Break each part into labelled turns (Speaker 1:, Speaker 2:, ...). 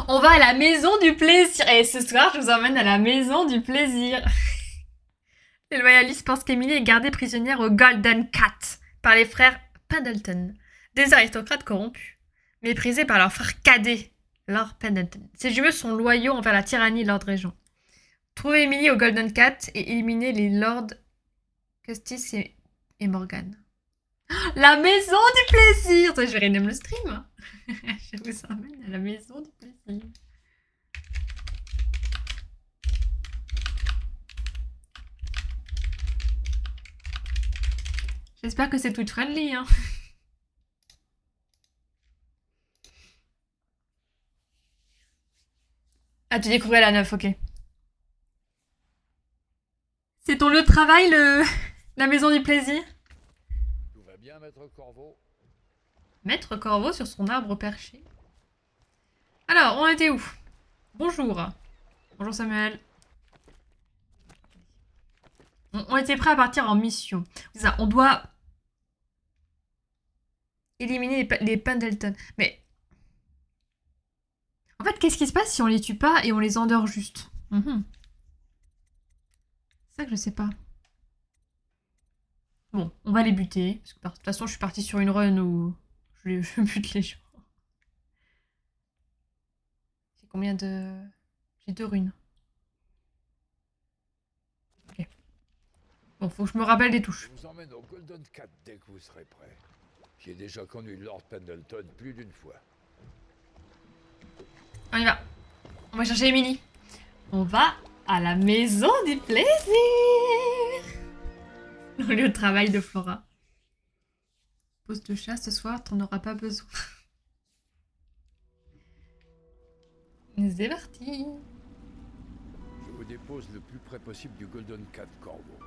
Speaker 1: On va à la maison du plaisir. Et ce soir, je vous emmène à la maison du plaisir. Les loyalistes pensent qu'Emily est gardée prisonnière au Golden Cat par les frères Pendleton, des aristocrates corrompus, méprisés par leur frère cadet, Lord Pendleton. Ces jumeaux sont loyaux envers la tyrannie Lord Régent. Trouvez Emily au Golden Cat et éliminez les Lords Custis et Morgan. La maison du plaisir. Je vais rename le stream. Je vous emmène à la maison du plaisir. J'espère que c'est tout friendly. Hein. Ah, tu découvrais la 9, ok. C'est ton lieu de travail, la maison du plaisir?
Speaker 2: Tout va bien, maître Corvo?
Speaker 1: Maître Corvo sur son arbre perché. Alors, on était où? Bonjour. Bonjour Samuel. On était prêt à partir en mission. C'est ça, on doit éliminer les Pendleton. Mais en fait, qu'est-ce qui se passe si on les tue pas et on les endort juste? C'est ça que je sais pas. Bon, on va les buter. Parce que de toute façon, je suis partie sur une run où je bute les gens. J'ai combien de... J'ai 2 runes. Ok. Bon, faut que je me rappelle des touches.
Speaker 2: Je vous emmène au Golden Cat dès que vous serez prêt. J'ai déjà conduit Lord Pendleton plus d'une fois.
Speaker 1: On y va. On va chercher Emily. On va à la maison du plaisir. Le lieu de travail de Flora. Pause de chat ce soir, t'en auras pas besoin. C'est parti.
Speaker 2: Je vous dépose le plus près possible du Golden Cat, Corvo.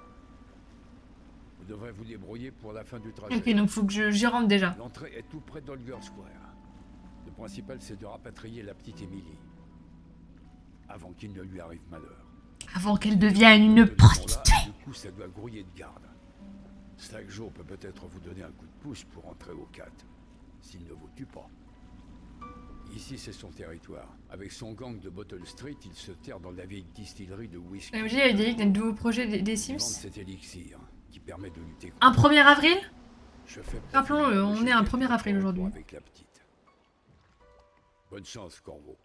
Speaker 2: Vous devrez vous débrouiller pour la fin du trajet.
Speaker 1: Ok, donc faut que j'y rentre déjà.
Speaker 2: L'entrée est tout près d'Holger Square. Le principal, c'est de rapatrier la petite Emily. Avant qu'il ne lui arrive malheur.
Speaker 1: Avant qu'elle devienne une prostituée.
Speaker 2: Du coup, ça doit grouiller de garde. Slack Joe peut peut-être vous donner un coup de pouce pour entrer au Cat. S'il ne vous tue pas. Ici, c'est son territoire. Avec son gang de Bottle Street, il se terre dans la vieille distillerie de whisky.
Speaker 1: MJ a dit d'un nouveau projet des
Speaker 2: Ils vendent
Speaker 1: Sims.
Speaker 2: cet élixir qui permet de lutter contre...
Speaker 1: Un 1er avril?
Speaker 2: Je fais
Speaker 1: Rappelons-le, on est un 1er avril aujourd'hui.
Speaker 2: avec la petite. Bonne chance, Corvo.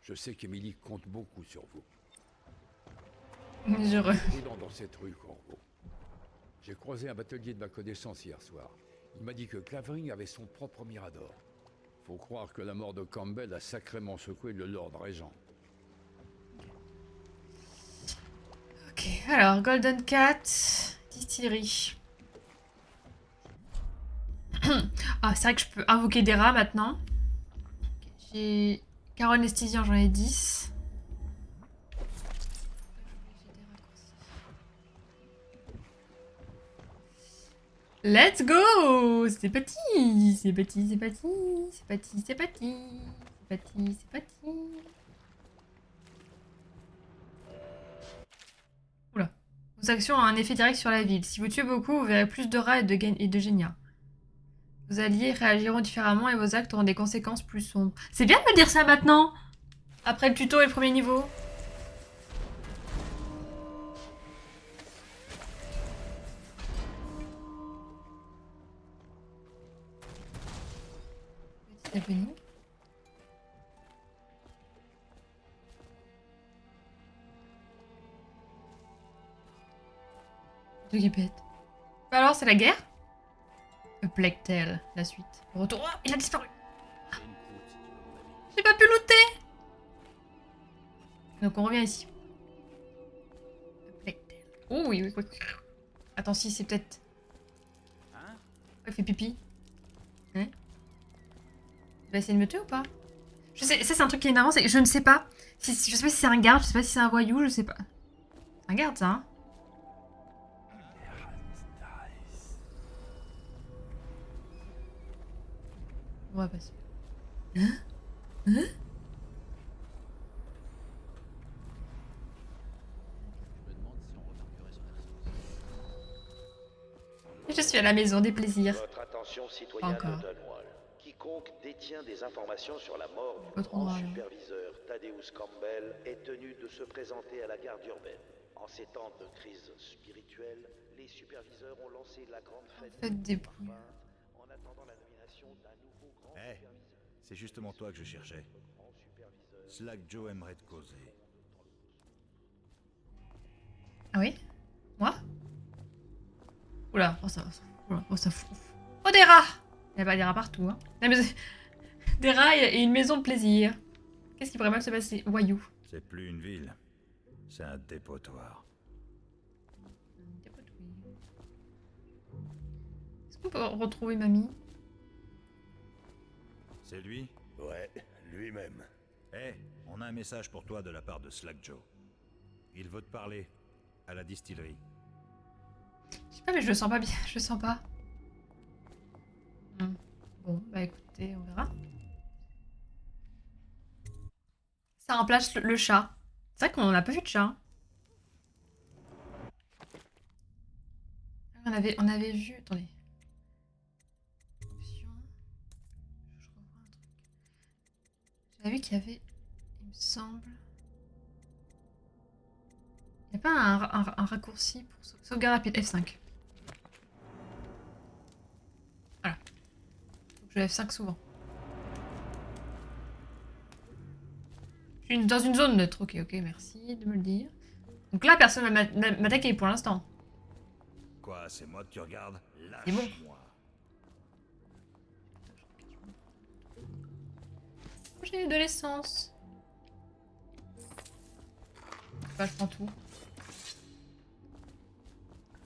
Speaker 2: Je sais qu'Emily compte beaucoup sur vous.
Speaker 1: Heureux.
Speaker 2: Prudent dans cette rue, Corvo. J'ai croisé un batelier de ma connaissance hier soir. Il m'a dit que Clavering avait son propre mirador. Faut croire que la mort de Campbell a sacrément secoué le Lord Régent.
Speaker 1: Ok, alors Golden Cat, distillerie. Ah, c'est vrai que je peux invoquer des rats maintenant. J'ai Caron Estizian, j'en ai 10. Let's go! C'est parti! C'est parti, c'est parti, c'est parti, c'est parti, c'est parti, c'est parti. Oula. Vos actions ont un effet direct sur la ville. Si vous tuez beaucoup, vous verrez plus de rats et de génias. Vos alliés réagiront différemment et vos actes auront des conséquences plus sombres. C'est bien de me dire ça maintenant! Après le tuto et le premier niveau. Petit happening. De guépette. Bah alors, c'est la guerre? A Plague Tale, la suite. Retour. Oh, il a disparu! J'ai pas pu looter! Donc on revient ici. A Plague Tale. Oh oui, oui, oui. Attends, si, c'est peut-être... Il fait pipi. Hein? Il va essayer de me tuer ou pas? Je sais, ça c'est un truc qui est énervant, c'est que je ne sais pas. Je sais pas si c'est un garde, je sais pas si c'est un voyou, je sais pas. C'est un garde ça, hein? On va passer. Hein? Hein? Je suis à la maison des plaisirs.
Speaker 3: Votre attention, citoyen
Speaker 1: Encore.
Speaker 3: de Dunwall. Quiconque détient détient des informations sur la mort
Speaker 1: Pas
Speaker 3: du
Speaker 1: trop
Speaker 3: grand
Speaker 1: mal, hein.
Speaker 3: superviseur Thaddeus Campbell est tenu de se présenter à la garde urbaine. En ces temps de crise spirituelle, les superviseurs ont lancé la grande fête
Speaker 1: Faites des
Speaker 3: par
Speaker 1: bruits.
Speaker 3: feinte en attendant la nomination d'un nouveau grand
Speaker 4: Eh,
Speaker 3: superviseur.
Speaker 4: c'est justement toi que je cherchais.
Speaker 3: Grand superviseur.
Speaker 4: Slack Joe aimerait te causer.
Speaker 1: Ah oui? Moi? Oula, oh ça, oula, oh ça fout. Oh des rats! Il y a pas des rats partout, hein. Non, mais des rats et une maison de plaisir. Qu'est-ce qui pourrait mal se passer? Voyou.
Speaker 4: C'est plus une ville, c'est un dépotoir.
Speaker 1: Est-ce qu'on peut retrouver mamie?
Speaker 4: C'est lui?
Speaker 3: Ouais, lui-même.
Speaker 4: Eh, on a un message pour toi de la part de Slack Joe. Il veut te parler, à la distillerie.
Speaker 1: Je sais pas, mais je le sens pas bien. Je le sens pas. Bon, bah écoutez, on verra. Ça remplace le chat. C'est vrai qu'on n'a pas vu de chat. Hein. On avait vu. Attendez. Option. Je revois un truc. J'avais vu qu'il y avait. Il me semble. Il n'y a pas un raccourci pour sauvegarde rapide F5. Voilà. Donc je F5 souvent. Je suis dans une zone neutre. Ok, ok, merci de me le dire. Donc là, personne ne va m'attaquer pour l'instant.
Speaker 4: Quoi, c'est moi que tu regardes?
Speaker 1: C'est bon.
Speaker 4: Lâche-moi.
Speaker 1: J'ai de l'essence. Bah, je prends tout.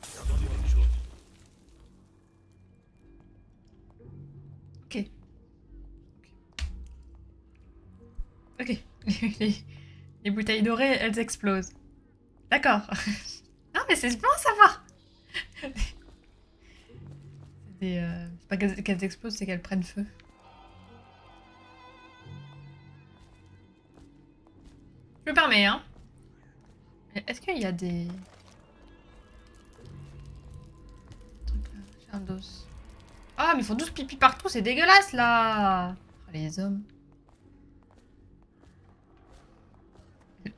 Speaker 4: J'ai entendu quelque chose.
Speaker 1: Ok. Ok. Les bouteilles dorées, elles explosent. D'accord. Non, mais c'est bon à savoir. C'est pas qu'elles explosent, c'est qu'elles prennent feu. Je me permets, hein. Est-ce qu'il y a des... trucs là? J'ai un dos. Ah, mais ils font tous pipi partout, c'est dégueulasse, là. Oh, les hommes.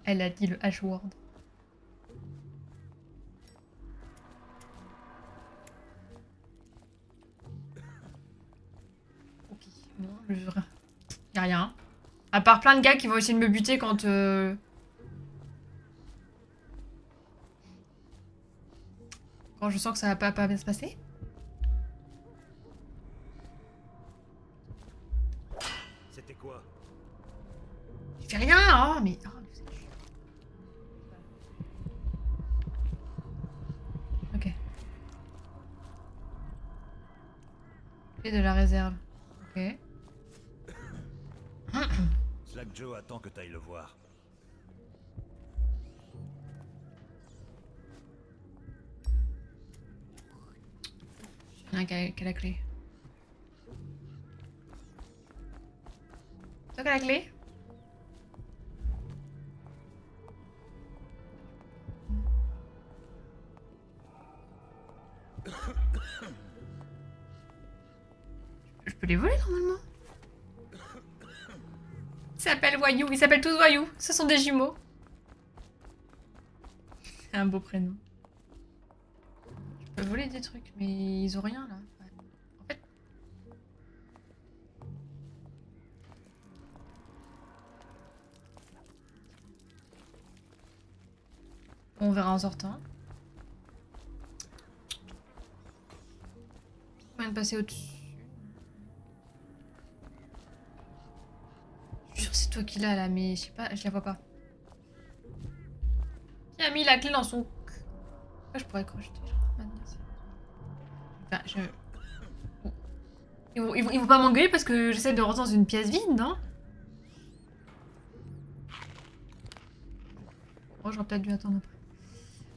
Speaker 1: Elle a dit le H-word. Ok, bon, je... Y'a rien. À part plein de gars qui vont essayer de me buter quand... Quand je sens que ça va pas bien se passer.
Speaker 4: C'était quoi?
Speaker 1: Je fais rien, hein, mais... Oh, vous êtes chiant. Ok. Clé de la réserve. Ok.
Speaker 4: Slack Joe attend que t'ailles le voir.
Speaker 1: Il y en a un qui a la clé. Toi qui as la clé? Je peux les voler normalement. Ils s'appellent Voyou. Ils s'appellent tous Voyou. Ce sont des jumeaux. C'est un beau prénom. Je peux voler des trucs, mais ils ont rien là. En fait. On verra en sortant. Moyen de passer au-dessus. Je suis sûre que c'est toi qui l'as là, mais je sais pas, je la vois pas. Qui a mis la clé dans son cul? Je pourrais crocheter. Enfin, je... Ils vont pas m'engueuler parce que j'essaie de rentrer dans une pièce vide, non? Oh, j'aurais peut-être dû attendre un peu.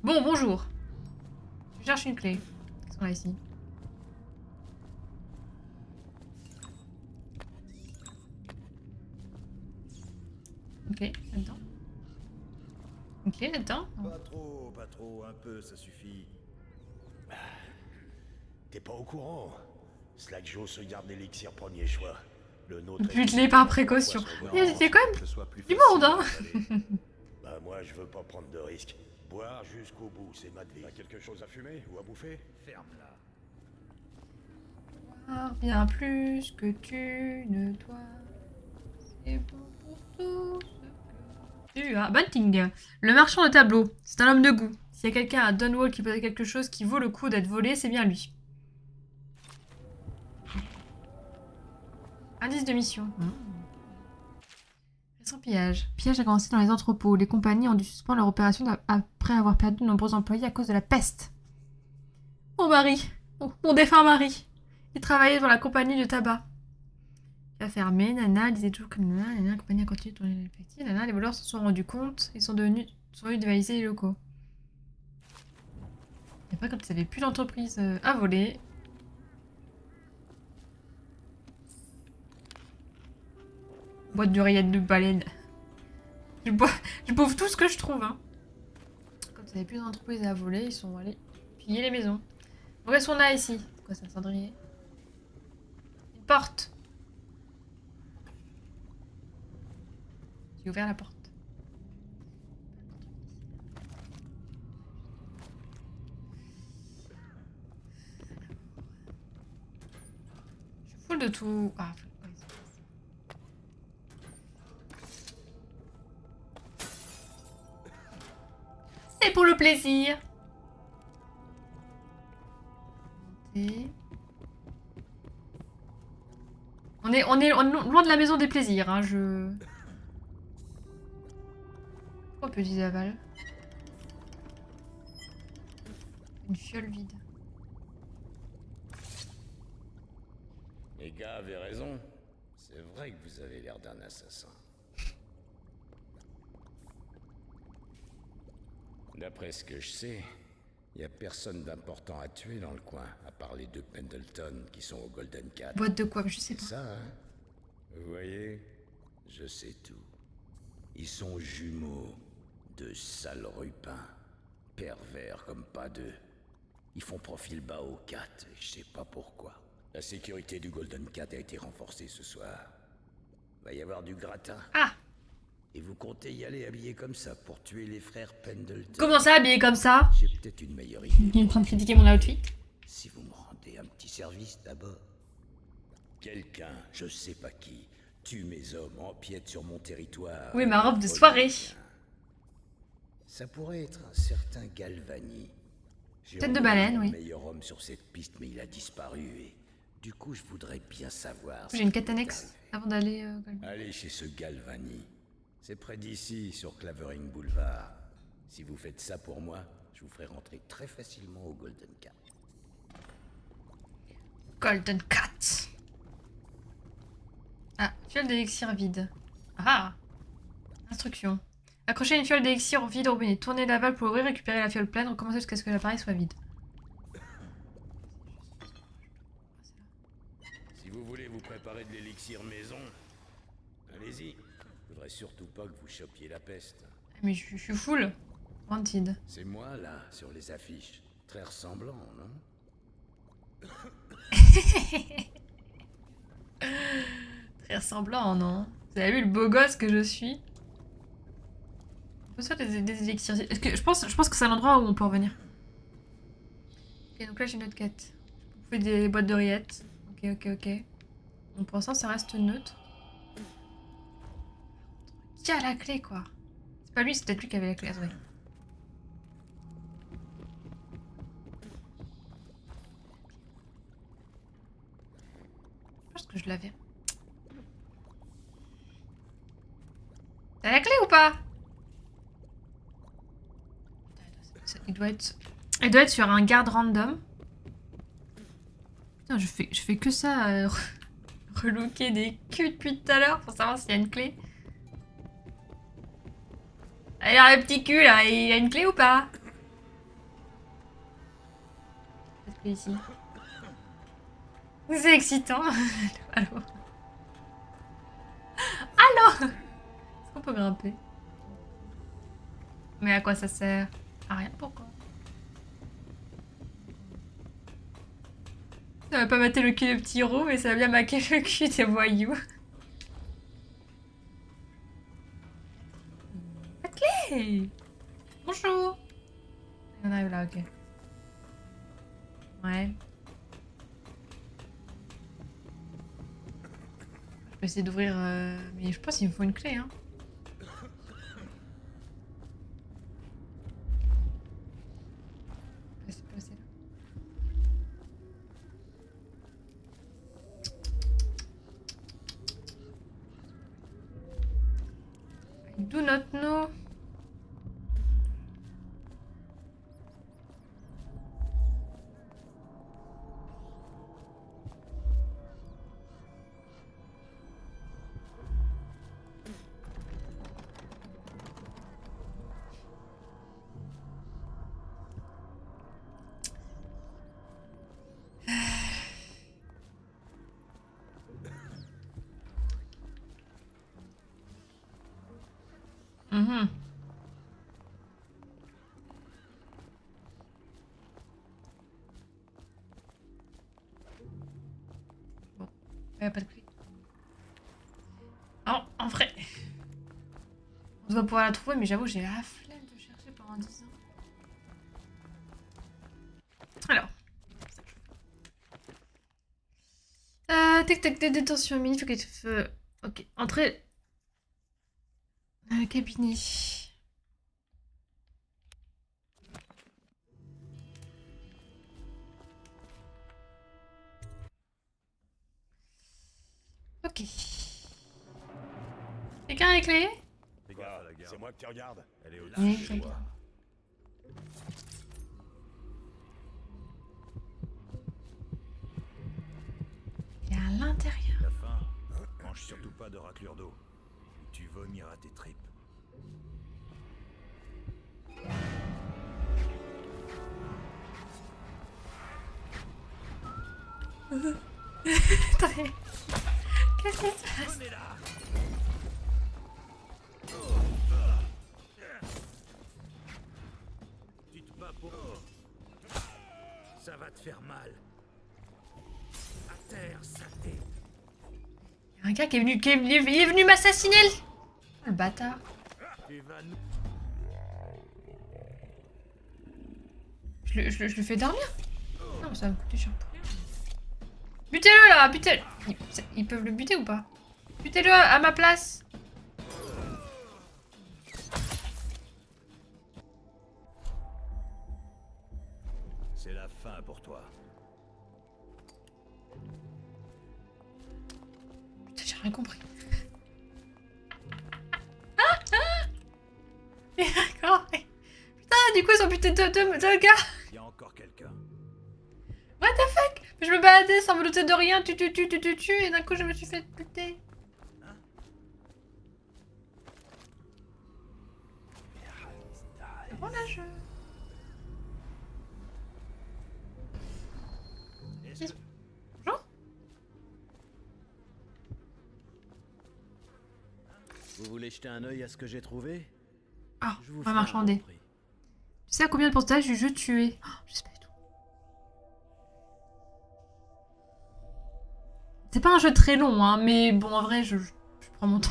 Speaker 1: Bon, bonjour. Je cherche une clé. Ils sont là ici. Ok, là-dedans. Ok, là-dedans.
Speaker 4: Pas trop, un peu, ça suffit.
Speaker 3: T'es pas au courant? Slack Joe se garde l'élixir premier choix.
Speaker 5: Le nôtre
Speaker 1: Bute-les par précaution. Il y a quand même du monde, hein.
Speaker 5: Bah moi, je veux pas prendre de risques. Boire jusqu'au bout, c'est ma devise.
Speaker 2: T'as quelque chose à fumer ou à bouffer?
Speaker 4: Ferme-la.
Speaker 1: Bien plus que tu ne dois. C'est bon pour tout ce que tu as. Bunting. Le marchand de tableaux. C'est un homme de goût. S'il y a quelqu'un à Dunwall qui possède quelque chose qui vaut le coup d'être volé, c'est bien lui. Indice de mission. Sans pillage. Pillage a commencé dans les entrepôts. Les compagnies ont dû suspendre leur opération après avoir perdu de nombreux employés à cause de la peste. Mon mari. Mon défunt mari. Il travaillait dans la compagnie de tabac. Il a fermé. Nana disait toujours comme Nana. Nana, la compagnie a continué de tourner les petits. Nana, les voleurs se sont rendus compte. Ils sont venus dévaliser les locaux. Et après, quand ils n'avaient plus d'entreprise à voler. Boîte d'oreillettes de baleine. Je bouffe tout ce que je trouve, hein. Quand il n'y avait plus d'entreprise à voler, ils sont allés piller les maisons. Donc, qu'est-ce qu'on a ici? C'est quoi ça, un cendrier? Une porte. J'ai ouvert la porte. Je suis full de tout. Ah, c'est pour le plaisir. On est loin de la maison des plaisirs, hein, je... Oh, petit aval. Une fiole vide.
Speaker 6: Les gars avaient raison. C'est vrai que vous avez l'air d'un assassin. D'après ce que je sais, il n'y a personne d'important à tuer dans le coin, à part les deux Pendleton qui sont au Golden Cat.
Speaker 1: Boîte de quoi? Je sais
Speaker 6: C'est
Speaker 1: pas.
Speaker 6: ça, hein? Vous voyez? Je sais tout. Ils sont jumeaux. Deux sales rupins. Pervers comme pas deux. Ils font profil bas au Cat, et je sais pas pourquoi. La sécurité du Golden Cat a été renforcée ce soir. Va y avoir du gratin.
Speaker 1: Ah!
Speaker 6: Et vous comptez y aller habillé comme ça pour tuer les frères Pendleton?
Speaker 1: Comment ça, habillé comme ça?
Speaker 6: J'ai peut-être une meilleure idée.
Speaker 1: Il est en train de critiquer mon outfit.
Speaker 6: Si vous me rendez un petit service d'abord. Quelqu'un, je sais pas qui, tue mes hommes, empiète sur mon territoire.
Speaker 1: Oui, ma robe de soirée.
Speaker 6: Ça pourrait être un certain Galvani. J'ai
Speaker 1: Tête de
Speaker 6: envoyé
Speaker 1: baleine,
Speaker 6: mon
Speaker 1: oui.
Speaker 6: meilleur homme sur cette piste, mais il a disparu et du coup, je voudrais bien savoir.
Speaker 1: J'ai une quête annexe avant d'aller...
Speaker 6: Allez chez ce Galvani. C'est près d'ici, sur Clavering Boulevard. Si vous faites ça pour moi, je vous ferai rentrer très facilement au Golden Cat.
Speaker 1: Golden Cat. Ah, fiole d'élixir vide. Ah! Instruction. Accrochez une fiole d'élixir vide au robinet. Tournez la valve pour ouvrir, récupérer la fiole pleine. Recommencez jusqu'à ce que l'appareil soit vide.
Speaker 6: Si vous voulez vous préparer de l'élixir maison, allez-y. Je voudrais surtout pas que vous chopiez la peste.
Speaker 1: Mais je suis full. Wanted.
Speaker 6: C'est moi, là, sur les affiches. Très ressemblant, non?
Speaker 1: Très ressemblant, non? Vous avez vu le beau gosse que je suis? On peut se faire des élixirs. Est-ce que je pense que c'est l'endroit où on peut revenir. Ok, donc là j'ai une autre quête. Je peux des boîtes d'oreillettes. Ok. Donc pour l'instant ça reste neutre. Qui a la clé, quoi? C'est pas lui, c'est peut-être lui qui avait la clé. Attendez. Je pense que je l'avais. T'as la clé ou pas? Il doit être sur un garde random. Putain, je fais que ça, relooker des culs depuis tout à l'heure pour savoir s'il y a une clé. Alors le petit cul là, il a une clé ou pas? Cette clé ici. C'est excitant. Allô? Allô? Est-ce qu'on peut grimper? Mais à quoi ça sert? À rien, pourquoi? Ça va pas mater le cul des petits roues, mais ça va bien maquer le cul des voyous. Hey! Bonjour! Il y en a là, ok. Ouais. Je vais essayer d'ouvrir... Mais je pense qu'il me faut une clé, hein. C'est passé là. I do not know. Mhm. Bon, il n'y a pas de clé. En vrai, on doit pouvoir la trouver, mais j'avoue, j'ai la flemme de chercher pendant 10 ans. Alors. Tac tac de détention, mini, ok, entrée. Cabinet. Ok. Quelqu'un a les clés?
Speaker 4: Fais gaffe à la
Speaker 5: C'est
Speaker 4: garde.
Speaker 5: moi que tu regardes.
Speaker 4: Elle est
Speaker 1: Oui,
Speaker 4: au-dessus des
Speaker 1: j'aime
Speaker 4: lois.
Speaker 1: Il est à l'intérieur.
Speaker 4: La faim, mange surtout pas de raclure d'eau. Ou tu vomiras tes tripes.
Speaker 1: Attendez. Qu'est-ce qui se passe?
Speaker 4: Tu te bats pour... Ça va te faire mal. À terre, saleté.
Speaker 1: Il y a un gars qui est venu, il est venu m'assassiner. Le bâtard.
Speaker 4: Tu vas nous...
Speaker 1: Je le fais dormir? Non, ça va me coûter cher. Butez-le là, butez-le. Ils peuvent le buter ou pas? Butez-le à ma place.
Speaker 4: C'est la fin pour toi.
Speaker 1: Putain, j'ai rien compris. D'accord. Putain, du coup, ils ont buté deux gars.
Speaker 4: Il y a encore quelqu'un.
Speaker 1: What the fuck? Je me baladais sans me douter de rien, tu, et d'un coup, je me suis fait buter. Bon, là, je...
Speaker 4: Est-ce que...
Speaker 1: Bonjour.
Speaker 7: Vous voulez jeter un œil à ce que j'ai trouvé?
Speaker 1: Ah,
Speaker 7: Je vous
Speaker 1: on va
Speaker 7: ferai un
Speaker 1: marchander.
Speaker 7: bon prix.
Speaker 1: Tu sais à combien de pourcentage du jeu tu es? Oh, je sais pas du tout. C'est pas un jeu très long, hein, mais bon, en vrai, je prends mon temps.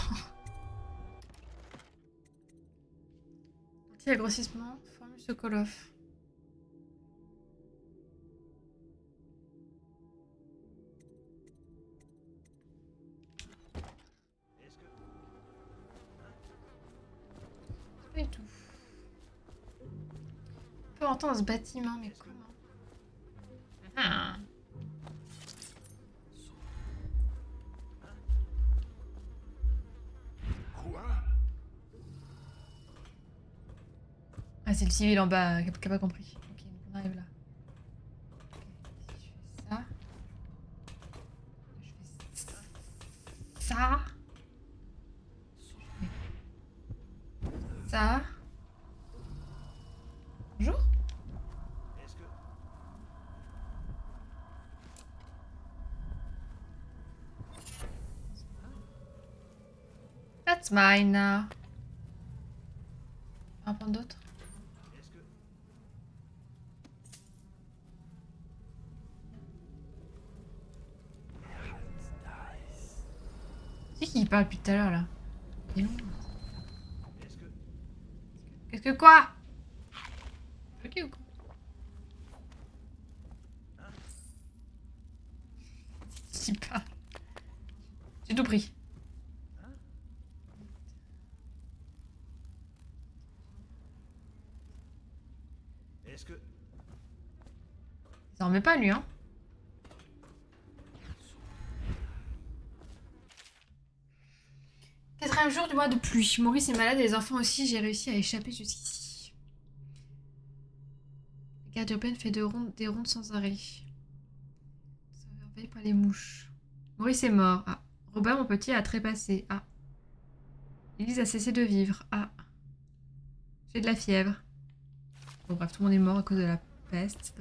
Speaker 1: Anti-agrossissement, formule Sokolov.
Speaker 4: Est-ce que...
Speaker 1: Pas du tout. On peut entendre ce bâtiment, mais comment? Ah.
Speaker 2: Quoi?
Speaker 1: Ah, c'est le civil en bas qui a pas compris. Ok, donc on arrive là. Ok, si je fais ça. Je fais ça. Je fais ça. Bonjour.
Speaker 4: Est-ce que...
Speaker 1: That's mine. On va prendre d'autres.
Speaker 4: Est-ce que...
Speaker 1: C'est qui parle depuis tout à l'heure là? Il est long.
Speaker 4: Est-ce que...
Speaker 1: Qu'est-ce que quoi? Ok ou quoi? Je sais pas. J'ai tout pris.
Speaker 4: Est-ce que...
Speaker 1: Ça en remet pas lui, hein. Quatrième jour du mois de pluie. Maurice est malade et les enfants aussi. J'ai réussi à échapper jusqu'ici. La garde urbaine fait des rondes sans arrêt. Surveillé par les mouches. Maurice est mort. Ah. Robert, mon petit, a trépassé. Ah. Élise a cessé de vivre. Ah. J'ai de la fièvre. Bon, bref, tout le monde est mort à cause de la peste.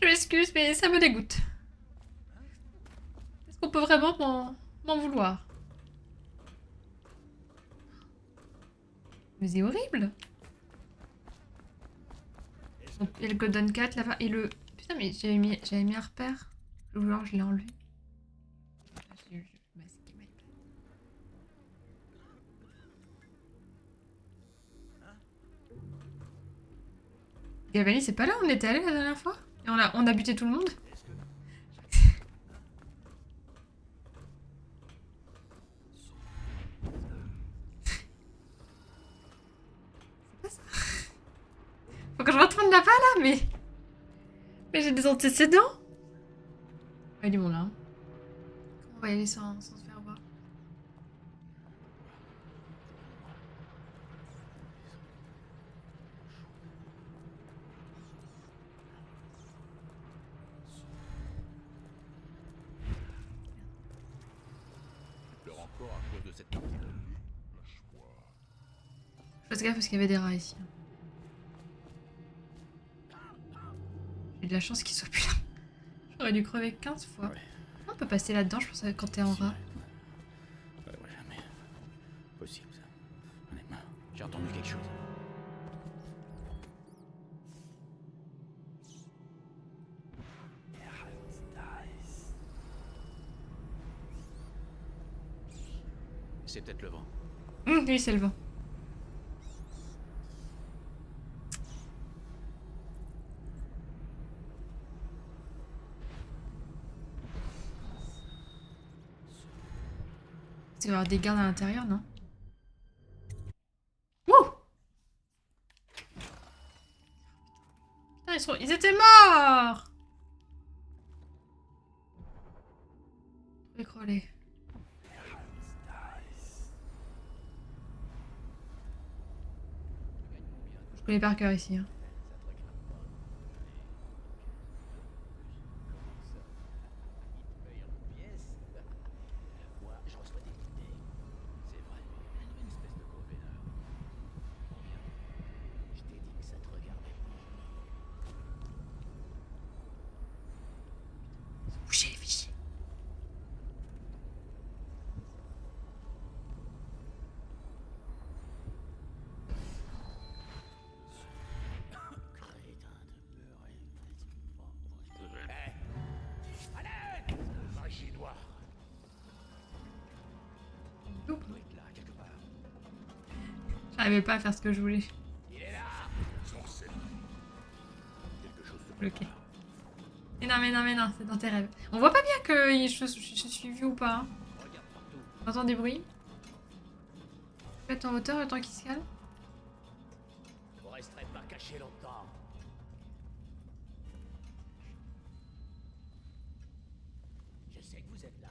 Speaker 1: Je m'excuse, mais ça me dégoûte. Est-ce qu'on peut vraiment m'en vouloir? Mais c'est horrible. Il y a le Golden Cat là-bas et le... Putain, mais j'avais mis un repère. Ou alors je l'ai enlevé. J'ai masqué ma place. Gavani, c'est pas là où on était allé la dernière fois? Et on a buté tout le monde? C'est pas ça. Faut que je retourne là-bas là, mais... Mais j'ai des antécédents. Il est bon là. Comment on va y aller sans se faire voir?
Speaker 4: encore à cause de cette partie.
Speaker 1: Je fasse gaffe parce qu'il y avait des rats ici. J'ai de la chance qu'il soit plus là. J'aurais dû crever 15 fois.
Speaker 6: Ouais.
Speaker 1: Comment on peut passer là-dedans, je pense, quand t'es en rat?
Speaker 6: Ouais, jamais. Possible, ça. Allez, j'ai entendu quelque chose.
Speaker 7: C'est peut-être le vent.
Speaker 1: Oui, c'est le vent. Il va y avoir des gardes à l'intérieur, non? Wouh! Putain, ils étaient morts! Écrolé. Je connais par cœur ici. Hein. Bougez les fichiers.
Speaker 4: Magie noire.
Speaker 1: Oups.
Speaker 4: Il doit être là, quelque part.
Speaker 1: J'arrivais pas à faire ce que je voulais.
Speaker 4: Il est là. Forcément. Quelque chose de
Speaker 1: Bloqué. Mais non, c'est dans tes rêves. On voit pas bien que je suis vue ou pas. Hein.
Speaker 4: Regarde partout.
Speaker 1: On entend des bruits. Faites en hauteur le temps qu'il se calme.
Speaker 4: Vous resterez pas caché longtemps. Je sais que vous êtes là.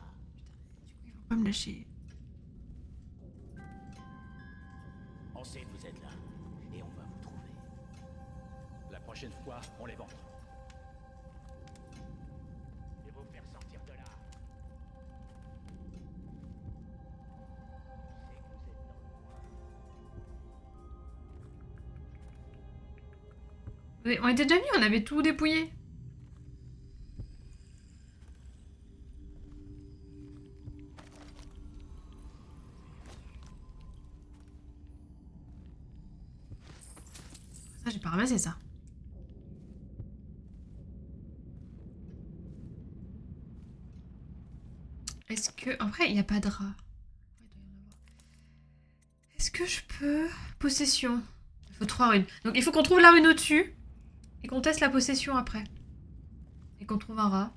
Speaker 1: Il faut pas me lâcher.
Speaker 4: On sait que vous êtes là. Et on va vous trouver. La prochaine fois, on les vend. Et vous faire sortir de là. Je sais que vous êtes dans le coin.
Speaker 1: On était déjà venus, on avait tout dépouillé. Ça, j'ai pas ramassé ça. Est-ce que... Après, il n'y a pas de rat. Ouais, il doit y en avoir. Est-ce que je peux... Possession. Il faut 3 runes. Donc il faut qu'on trouve la rune au-dessus. Et qu'on teste la possession après. Et qu'on trouve un rat.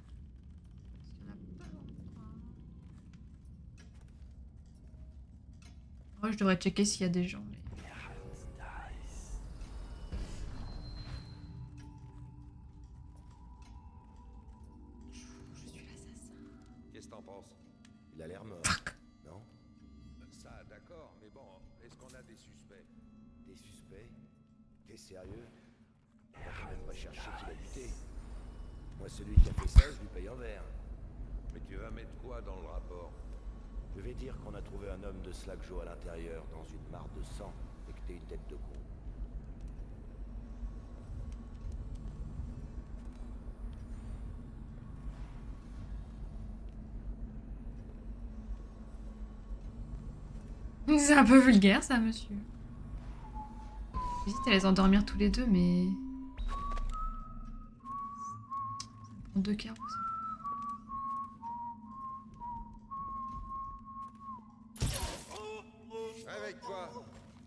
Speaker 1: Ouais, je devrais checker s'il y a des gens. Mais... Je suis l'assassin.
Speaker 5: Qu'est-ce que t'en penses? Il a l'air mort.
Speaker 1: Fuck.
Speaker 5: Non?
Speaker 4: Ça, d'accord, mais bon, est-ce qu'on a des suspects?
Speaker 5: Des suspects? T'es sérieux? On va quand même pas chercher qui l'a buté. Moi, celui qui a fait ça, je lui paye en verre.
Speaker 4: Mais tu vas mettre quoi dans le rapport?
Speaker 5: Je vais dire qu'on a trouvé un homme de Slackjaw à l'intérieur, dans une mare de sang, et que t'es une tête de con.
Speaker 1: C'est un peu vulgaire ça, monsieur. J'hésite à les endormir tous les deux, mais... Ça me prend 2 carreaux, ça.
Speaker 4: Réveille-toi.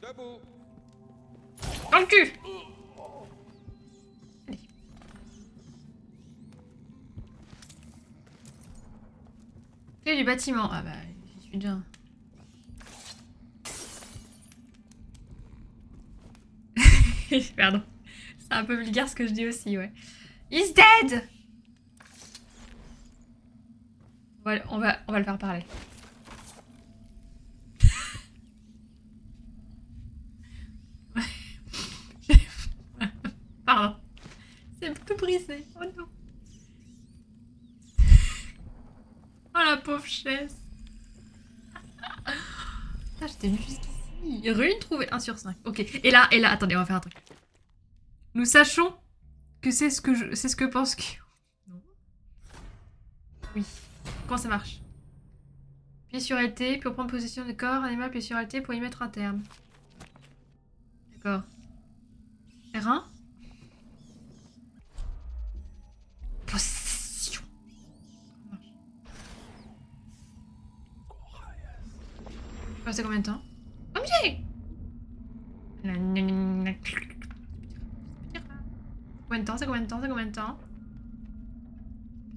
Speaker 4: Debout.
Speaker 1: Dans le cul! Allez. Clé du bâtiment. Ah bah, j'y suis déjà. Pardon. C'est un peu vulgaire ce que je dis aussi, ouais. He's dead! On va le faire parler. Pardon. C'est tout brisé. Oh non. Oh la pauvre chaise. Putain, j'étais venue jusqu'ici. Rune trouvée 1 sur 5. Ok. Et là, attendez, on va faire un truc. Nous sachons que c'est ce que pense que... Non. Oui. Comment ça marche? Pied sur LT pour prendre possession du corps animal, pied sur LT pour y mettre un terme. D'accord. R1. Possession. Je vais passer combien de temps? OMG! Combien de temps? C'est combien de temps? C'est combien de temps?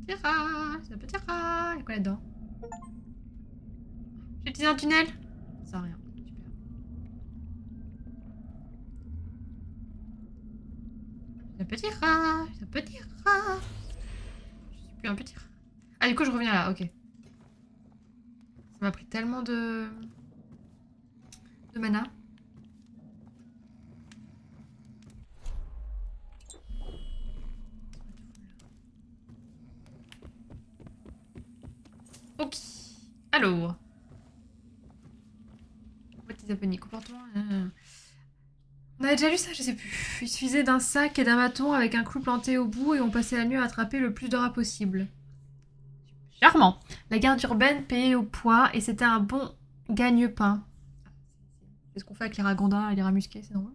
Speaker 1: Petit rat, c'est un petit rat. Il y a quoi là-dedans? J'ai utilisé un tunnel? Ça sert à rien. Super. C'est un petit rat, c'est un petit rat. Je suis plus un petit rat. Ah, du coup, je reviens là, ok. Ça m'a pris tellement de mana. Ok. Alors. What is happening? Comportement. On avait déjà lu ça, je sais plus. Il suffisait d'un sac et d'un bâton avec un clou planté au bout et on passait la nuit à attraper le plus de rats possible. Charmant. La garde urbaine payait au poids et c'était un bon gagne-pain. C'est ce qu'on fait avec les ragondins et les rats musqués, c'est drôle.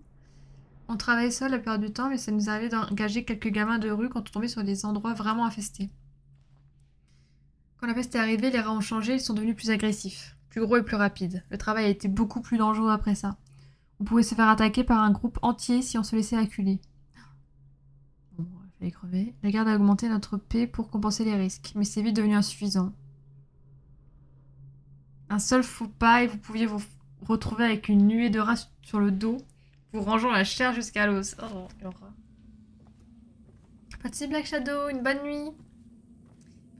Speaker 1: On travaillait seul la plupart du temps, mais ça nous arrivait d'engager quelques gamins de rue quand on tombait sur des endroits vraiment infestés. Quand la peste est arrivée, les rats ont changé, ils sont devenus plus agressifs, plus gros et plus rapides. Le travail a été beaucoup plus dangereux après ça. On pouvait se faire attaquer par un groupe entier si on se laissait acculer. Bon, il fallait crever. La garde a augmenté notre paix pour compenser les risques, mais c'est vite devenu insuffisant. Un seul faux pas et vous pouviez vous retrouver avec une nuée de rats sur le dos, vous rangeant la chair jusqu'à l'os. Oh, quel horreur. Pas de Black Shadow, une bonne nuit.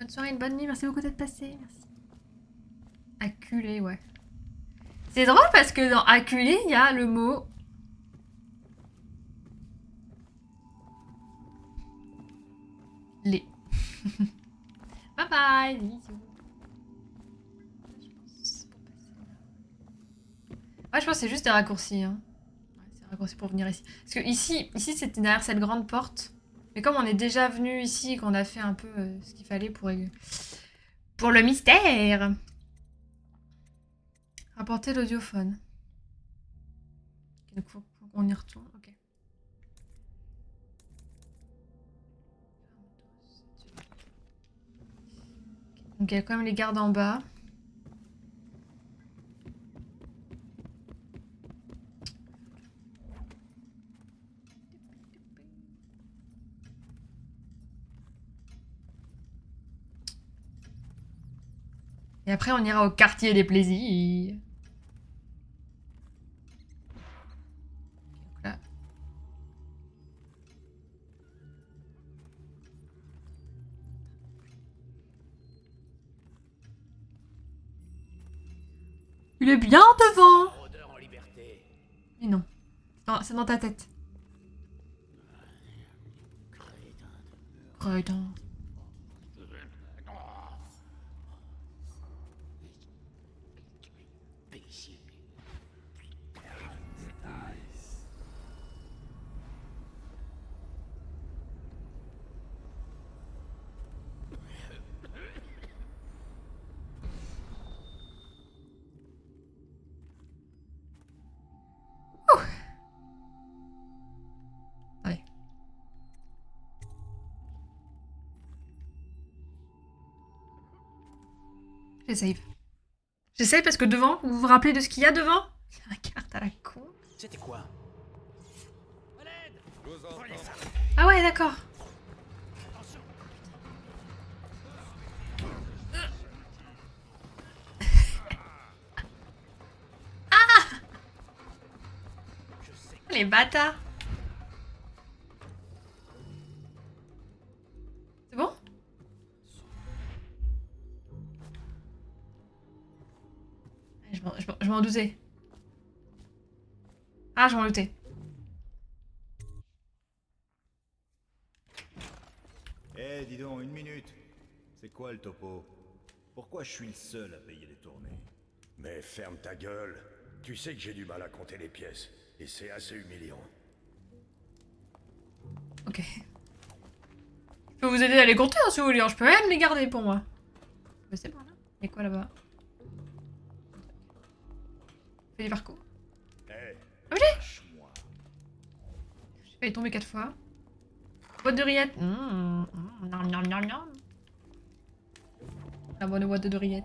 Speaker 1: Bonne soirée, une bonne nuit, merci beaucoup d'être passé, merci. Acculé, ouais. C'est drôle parce que dans acculé, il y a le mot... Les. Bye bye, bisous. Ouais, je pense que c'est juste des raccourcis. Hein. Ouais, c'est un raccourci pour venir ici. Parce que ici c'était derrière cette grande porte. Mais comme on est déjà venu ici, qu'on a fait un peu ce qu'il fallait pour le mystère. Rapporter l'audiophone. Donc faut qu'on y retourne. Ok. Donc il y a quand même les gardes en bas. Et après, on ira au quartier des plaisirs. Donc là. Il est bien devant.
Speaker 6: Rôdeur en liberté.
Speaker 1: Mais non. C'est dans ta tête. Crétin. Allez. J'essaye. J'essaye parce que devant, vous vous rappelez de ce qu'il y a devant? La carte à la con.
Speaker 7: C'était quoi?
Speaker 1: Ah ouais, d'accord. Ah! Les bâtards. C'est bon? Je m'en doutais. Ah, je m'en doutais.
Speaker 5: Eh, dis donc, une minute. C'est quoi le topo? Pourquoi je suis le seul à payer les tournées?
Speaker 6: Mais ferme ta gueule. Tu sais que j'ai du mal à compter les pièces. Et c'est assez humiliant.
Speaker 1: Ok. Je peux vous aider à les compter hein, si vous voulez. Je peux même les garder pour moi. Mais c'est bon là. Il y a quoi là-bas? Fais des parcours.
Speaker 6: Eh,
Speaker 5: Lâche-moi.
Speaker 1: J'ai failli tomber 4 fois. Boîte de rillettes. Nom, nom, nom, nom. La bonne boîte de rillettes.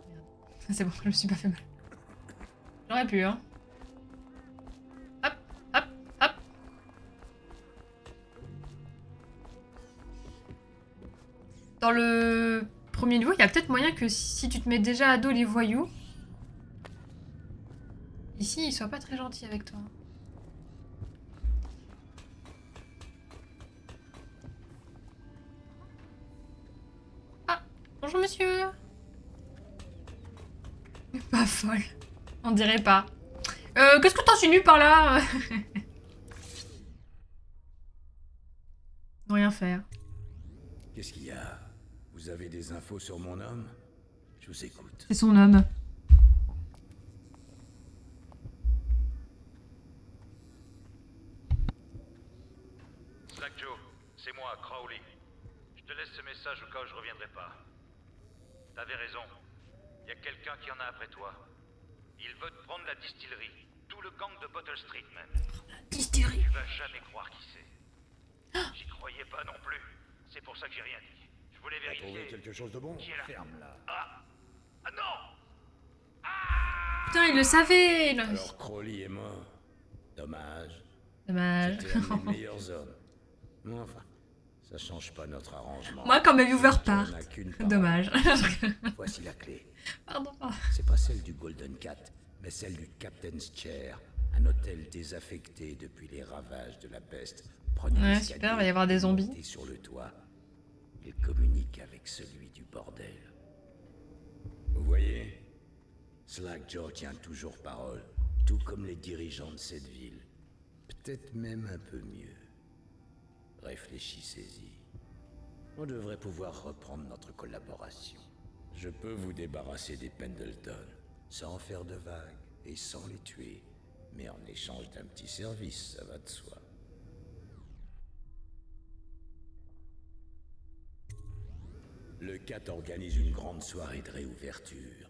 Speaker 1: Merde. C'est bon, je me suis pas fait mal. J'aurais pu, hein. Hop, hop, hop. Dans le premier niveau, il y a peut-être moyen que si tu te mets déjà à dos les voyous, ici, ils soient pas très gentils avec toi. Ah, bonjour monsieur. Pas folle. On dirait pas. Qu'est-ce que t'insinues par là? Rien faire.
Speaker 6: qu'est-ce qu'il y a? Vous avez des infos sur mon homme? Je vous écoute.
Speaker 1: C'est son homme.
Speaker 4: Slack Joe, c'est moi, Crowley. Je te laisse ce message au cas où je reviendrai pas. T'avais raison. Y a quelqu'un qui en a après toi. Il veut te prendre la distillerie. Tout le gang de Bottle Street, même.
Speaker 1: Distillerie.
Speaker 4: Tu vas jamais croire qui c'est. J'y croyais pas non plus. C'est pour ça que j'ai rien dit. Je voulais
Speaker 6: T'as trouvé
Speaker 4: vérifier.
Speaker 6: quelque chose de bon?
Speaker 4: Qui est là?
Speaker 5: Ferme-la.
Speaker 4: Ah! Ah non!
Speaker 1: Putain, il le savait.
Speaker 6: Alors Crowley est mort. Dommage.
Speaker 1: Dommage.
Speaker 6: C'était un des meilleurs hommes. Mais enfin, ça change pas notre arrangement.
Speaker 1: Moi, quand mes viewers
Speaker 6: On
Speaker 1: partent.
Speaker 6: n'a qu'une parole.
Speaker 1: Dommage.
Speaker 6: Voici la clé.
Speaker 1: Pardon.
Speaker 6: C'est pas celle du Golden Cat, mais celle du Captain's Chair, un hôtel désaffecté depuis les ravages de la peste. Prenez
Speaker 1: Ouais,
Speaker 6: l'escalier
Speaker 1: super, va y avoir des
Speaker 6: et
Speaker 1: zombies.
Speaker 6: montez sur le toit. Il communique avec celui du bordel. Vous voyez, Slack Joe tient toujours parole, tout comme les dirigeants de cette ville. Peut-être même un peu mieux. Réfléchissez-y. On devrait pouvoir reprendre notre collaboration. Je peux vous débarrasser des Pendleton, sans faire de vagues et sans les tuer. Mais en échange d'un petit service, ça va de soi. Le CAT organise une grande soirée de réouverture.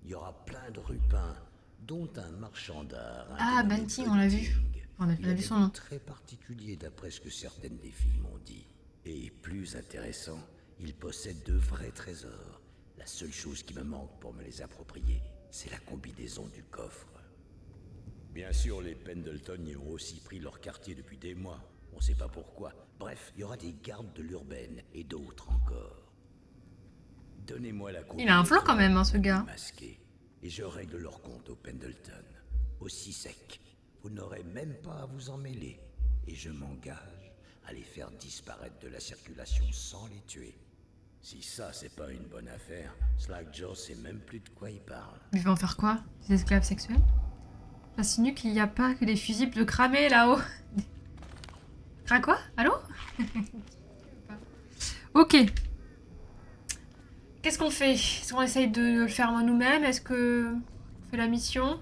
Speaker 6: Il y aura plein de rupins, dont un marchand d'art.
Speaker 1: Ah,
Speaker 6: un dénommé
Speaker 1: Banty, on l'a vu.
Speaker 6: Bunting.
Speaker 1: On a
Speaker 6: Il
Speaker 1: vu son
Speaker 6: des
Speaker 1: nom.
Speaker 6: goûts très particulier d'après ce que certaines des filles m'ont dit. Et plus intéressant, il possède de vrais trésors. La seule chose qui me manque pour me les approprier, c'est la combinaison du coffre. Bien sûr, les Pendleton y ont aussi pris leur quartier depuis des mois. On sait pas pourquoi. Bref, il y aura des gardes de l'urbaine et d'autres encore. Donnez-moi la
Speaker 1: Il a un flow quand même, hein, ce gars.
Speaker 6: masqué, et je règle leur compte au Pendleton. Aussi sec. Vous n'aurez même pas à vous en mêler. Et je m'engage à les faire disparaître de la circulation sans les tuer. Si ça, c'est pas une bonne affaire, Slackjaw sait même plus de quoi il parle.
Speaker 1: Ils vont en faire quoi? Des esclaves sexuels? J'insinue qu'il n'y a pas que des fusibles de cramés là-haut. Quoi? Allô? Ok. Qu'est-ce qu'on fait? Est-ce qu'on essaye de le faire nous-mêmes? Est-ce que on fait la mission?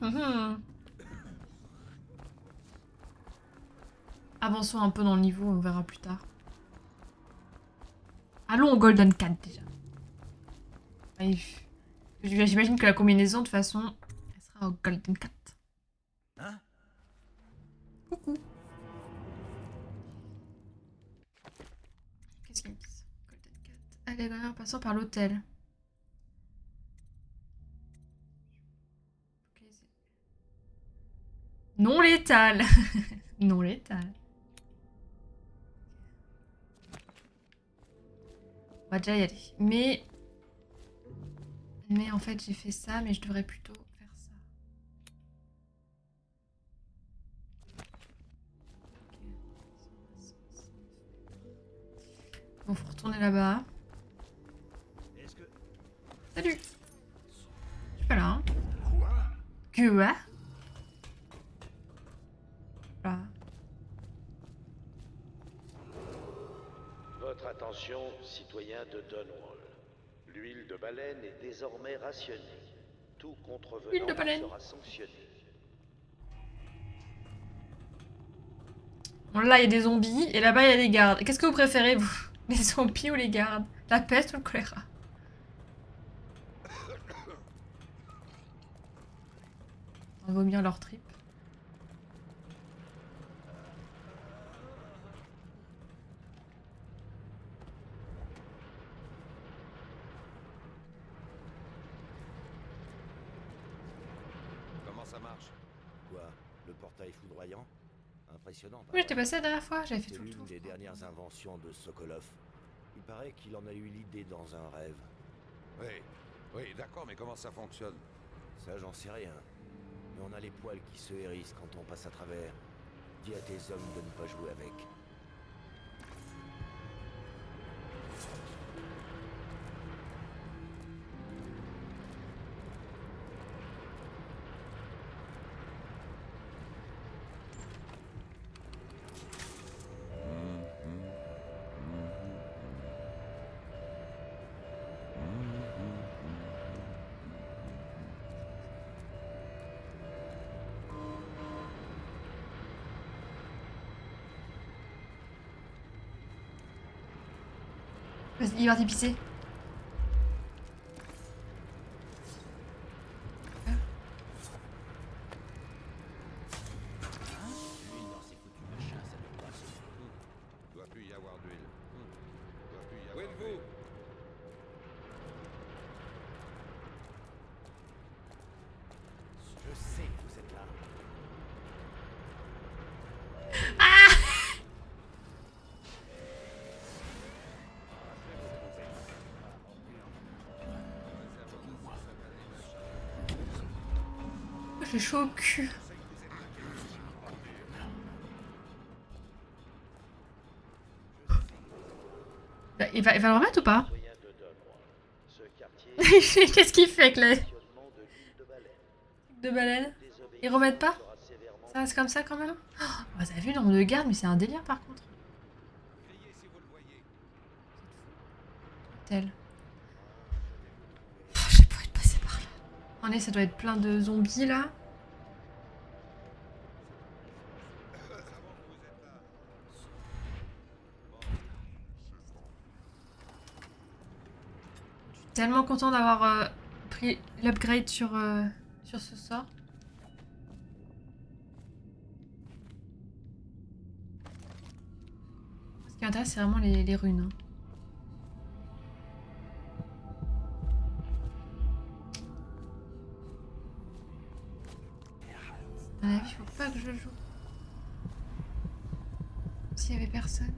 Speaker 1: Avançons un peu dans le niveau, on verra plus tard. Allons au Golden Cat déjà. J'imagine que la combinaison de toute façon, elle sera au Golden Cat.
Speaker 5: Hein?
Speaker 1: Coucou. Qu'est-ce qu'ils disent? Golden Cat. Allez, en passant par l'hôtel. Non létal. Non létal. On va déjà y aller. Mais en fait, j'ai fait ça, mais je devrais plutôt faire ça. Bon, faut retourner là-bas. Salut! Je suis pas là, hein. Quoi? Voilà.
Speaker 3: Votre attention, citoyens de Dunwall. L'huile de baleine est désormais rationnée. Tout
Speaker 1: Huile de
Speaker 3: contrevenant
Speaker 1: baleine.
Speaker 3: sera sanctionné.
Speaker 1: Bon, là, il y a des zombies, et là-bas, il y a des gardes. Qu'est-ce que vous préférez, vous? Les zombies ou les gardes? La peste ou le choléra? On va vomir leur tripes.
Speaker 5: Comment ça marche? Quoi? Le portail foudroyant? Impressionnant.
Speaker 1: Oui, j'étais passé la dernière fois, j'avais fait
Speaker 5: C'est
Speaker 1: tout le
Speaker 5: l'une
Speaker 1: tour.
Speaker 5: des dernières inventions de Sokolov. Il paraît qu'il en a eu l'idée dans un rêve.
Speaker 8: Oui, d'accord, mais comment ça fonctionne?
Speaker 5: Ça, j'en sais rien. Mais on a les poils qui se hérissent quand on passe à travers. Dis à tes hommes de ne pas jouer avec.
Speaker 1: Vas-y, il est parti pisser.
Speaker 7: L'huile dans ces foutus machins, ça ne passe.
Speaker 8: Doit plus y avoir d'huile. Doit plus y
Speaker 2: Où
Speaker 8: avoir
Speaker 2: êtes-vous?
Speaker 5: Je sais que vous êtes là.
Speaker 1: J'ai chaud au cul. Bah, il va le remettre ou pas?
Speaker 3: Citoyens de Dunwall. Ce quartier
Speaker 1: Qu'est-ce qu'il fait avec les
Speaker 3: fonctionnement de l'huile de baleine.
Speaker 1: deux baleines?
Speaker 3: Désobéissance
Speaker 1: Ils remettent pas?
Speaker 3: sera sévèrement
Speaker 1: Ça reste comme ça quand même? Oh, bah, vous avez vu le nombre de gardes, mais c'est un délire par contre.
Speaker 8: Criez si vous le voyez.
Speaker 1: Tel. Oh, j'ai pas envie de passer par là. En est, ça doit être plein de zombies là. Je suis tellement content d'avoir pris l'upgrade sur ce sort. Ce qui m'intéresse, c'est vraiment les runes. Hein. À mon avis, il faut pas que je joue. S'il y avait personne.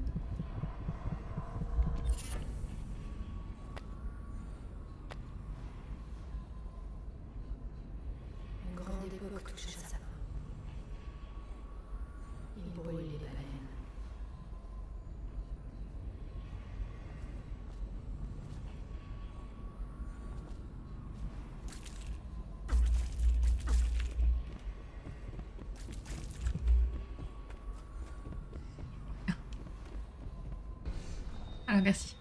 Speaker 1: Voilà, merci.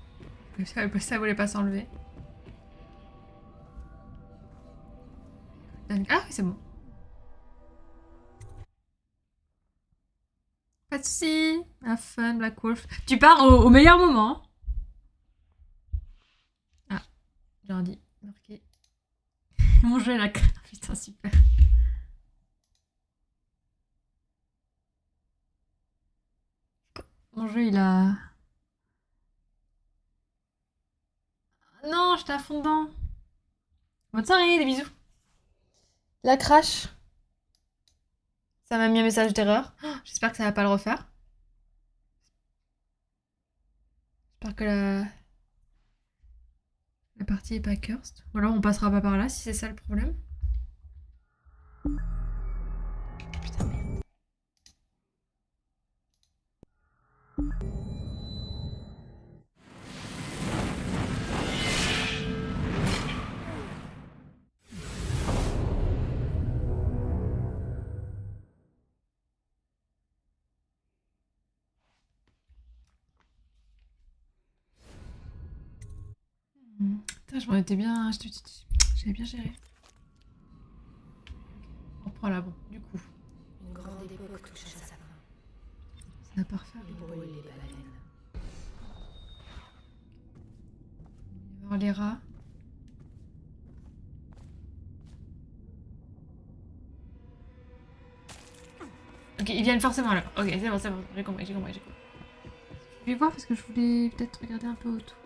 Speaker 1: Ça voulait pas s'enlever. Ah oui, c'est bon. Pas de soucis. Have fun, Black Wolf. Tu pars au meilleur moment. Ah, j'ai un dit. Marqué. Mon jeu est là. Putain, super. Mon jeu, il a... Non, j'étais à fond dedans. Bonne soirée, des bisous. La crash. Ça m'a mis un message d'erreur. Oh, j'espère que ça va pas le refaire. J'espère que la partie est pas cursed. Ou alors on passera pas par là si c'est ça le problème. Putain, merde. Putain, je m'en étais bien... J'avais bien géré. On reprend là, bon, du coup.
Speaker 9: Une grande époque touche à sa fin.
Speaker 1: Ça va pas refaire.
Speaker 9: Il brûle les baleines.
Speaker 1: Il va y avoir les rats. Ok, ils viennent forcément là. Ok, c'est bon, j'ai compris. Je vais voir parce que je voulais peut-être regarder un peu autour.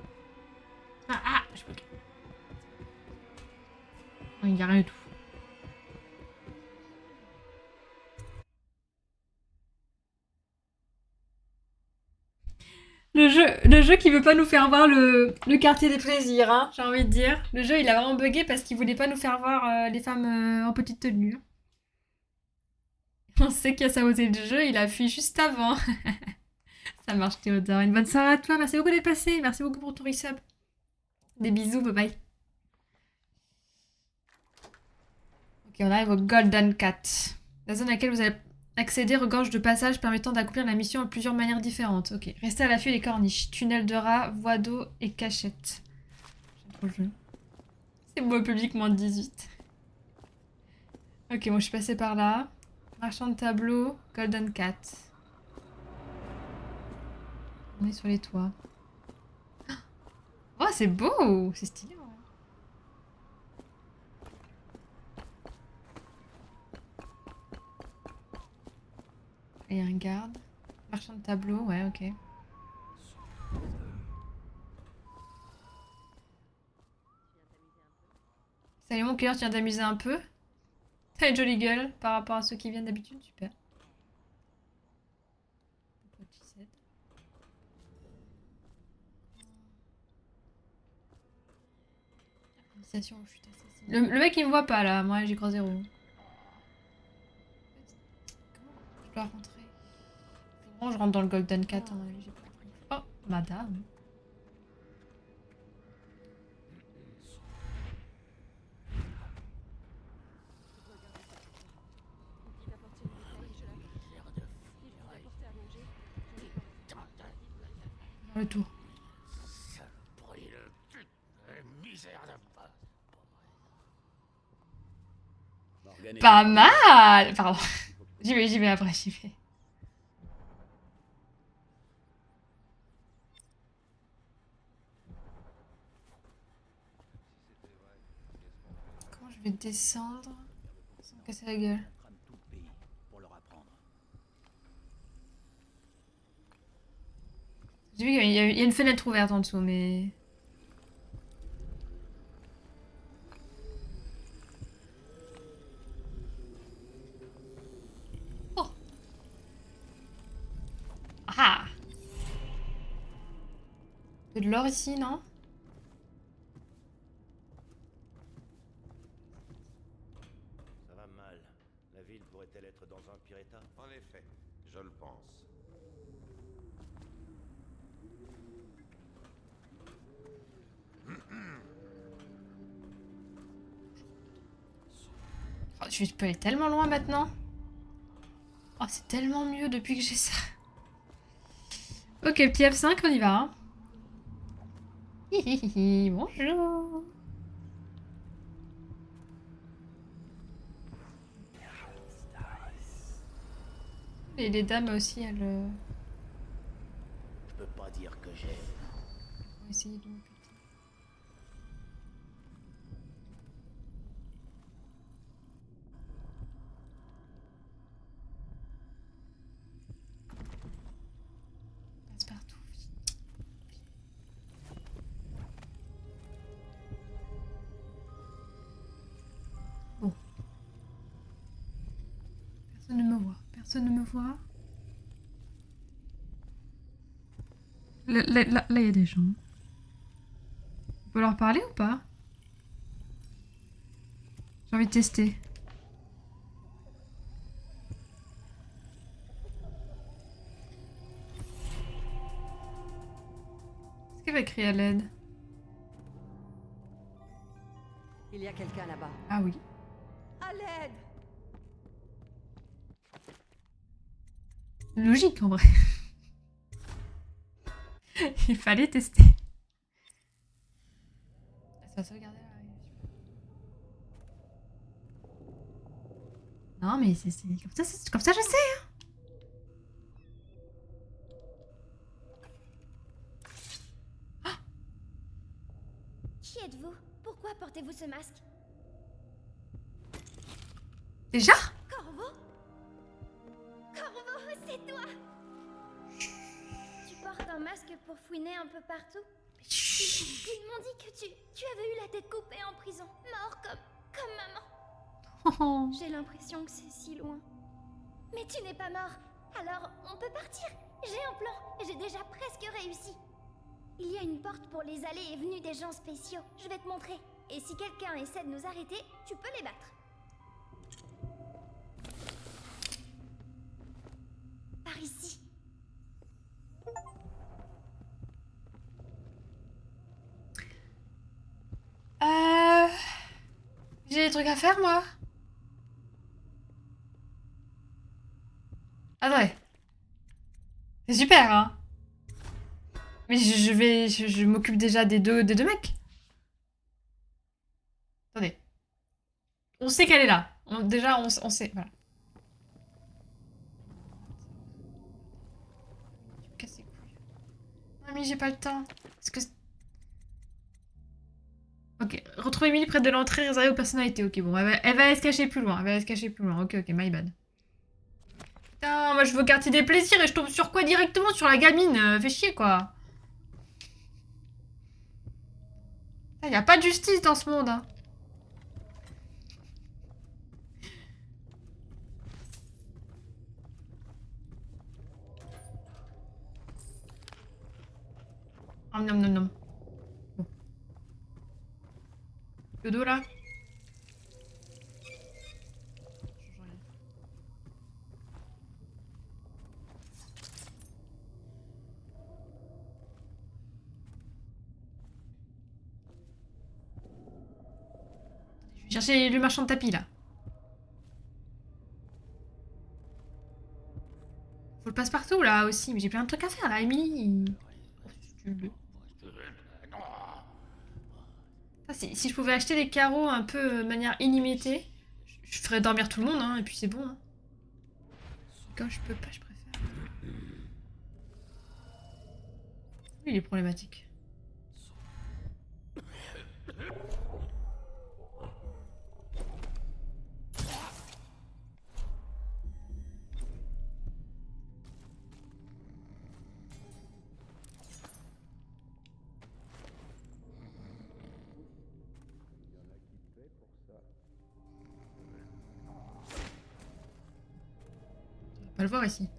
Speaker 1: Ah, je suis bloquée. Non, il n'y a rien du tout. Le jeu qui veut pas nous faire voir le quartier des plaisirs, hein, j'ai envie de dire. Le jeu, il a vraiment bugué parce qu'il voulait pas nous faire voir les femmes en petite tenue. On sait qu'il y a saboté le jeu, il a fui juste avant. Ça marche, Théodore. Une bonne soirée à toi. Merci beaucoup d'être passé. Merci beaucoup pour ton resub. Des bisous, bye bye. Ok, on arrive au Golden Cat. La zone à laquelle vous allez accéder regorge de passages permettant d'accomplir la mission de plusieurs manières différentes. Ok, restez à l'affût des corniches. Tunnel de rats, voie d'eau et cachette. J'aime trop le jeu. C'est beau public, moins de 18. Ok, moi je suis passée par là. Marchand de tableau, Golden Cat. On est sur les toits. Oh, c'est beau! C'est stylé, ouais. Il y a un garde. Marchand de tableau, ouais, ok. Salut mon cœur, tu viens t'amuser un peu? T'as une jolie gueule par rapport à ceux qui viennent d'habitude, super. Le mec il me voit pas là, moi j'y crois zéro. Comment je dois rentrer? Bon, je rentre dans le Golden Cat, à mon avis, j'ai pas compris. Oh, madame. Le tour. Pas mal! Pardon. J'y vais après, j'y vais. Comment je vais descendre sans me casser la gueule? J'ai vu qu'il y a une fenêtre ouverte en dessous, mais... Oh! Ah! Il y a de l'or ici, non?
Speaker 3: Ça va mal. La ville pourrait-elle être dans un pire état?
Speaker 8: En effet, je le pense.
Speaker 1: Oh, je peux aller tellement loin maintenant. Oh, c'est tellement mieux depuis que j'ai ça. Ok, petit F5, on y va. Hein. Hihihi, bonjour. Et les dames aussi, elles vont
Speaker 7: Je peux pas dire que j'ai.
Speaker 1: essayer de m'occuper. Passe partout. Bon. Personne ne me voit. Personne ne me voit. Là, il y a des gens. On peut leur parler ou pas? J'ai envie de tester. Est-ce qu'elle va crier à l'aide?
Speaker 10: Il y a quelqu'un là-bas.
Speaker 1: Ah oui.
Speaker 10: À l'aide!
Speaker 1: Logique en vrai. Il fallait tester. Ça va sauvegarder là. Non mais c'est comme ça je sais hein.
Speaker 11: Qui êtes-vous? Pourquoi portez-vous ce masque?
Speaker 1: Déjà?
Speaker 11: Corvo? Corvo, c'est toi! Tu portes un masque pour fouiner un peu partout? Ils m'ont dit que tu avais eu la tête coupée en prison, mort comme maman. J'ai l'impression que c'est si loin. Mais tu n'es pas mort, alors on peut partir. J'ai un plan, et j'ai déjà presque réussi. Il y a une porte pour les allées et venues des gens spéciaux, je vais te montrer. Et si quelqu'un essaie de nous arrêter, tu peux les battre. Par ici.
Speaker 1: J'ai des trucs à faire moi. Attendez. C'est super hein. Mais je m'occupe déjà des deux mecs. Attendez. On sait qu'elle est là. Déjà on sait. Voilà. Tu me casses les couilles. Non mais j'ai pas le temps. Est-ce que... Ok, retrouver Emily près de l'entrée réservée aux personnalités. Ok, bon, elle va se cacher plus loin. Elle va se cacher plus loin. Ok, my bad. Putain, moi je veux quartier des plaisirs et je tombe sur quoi directement? Sur la gamine. Fais chier, quoi. Y a pas de justice dans ce monde, hein. Oh, nom, nom, nom. Le dos là. Je vais chercher le marchand de tapis là. Faut le passe-partout là aussi, mais j'ai plein de trucs à faire là, Emily. Si je pouvais acheter des carreaux un peu de manière illimitée, je ferais dormir tout le monde, hein, et puis c'est bon. Hein. Quand je peux pas, je préfère. Il est problématique. On va le voir ici.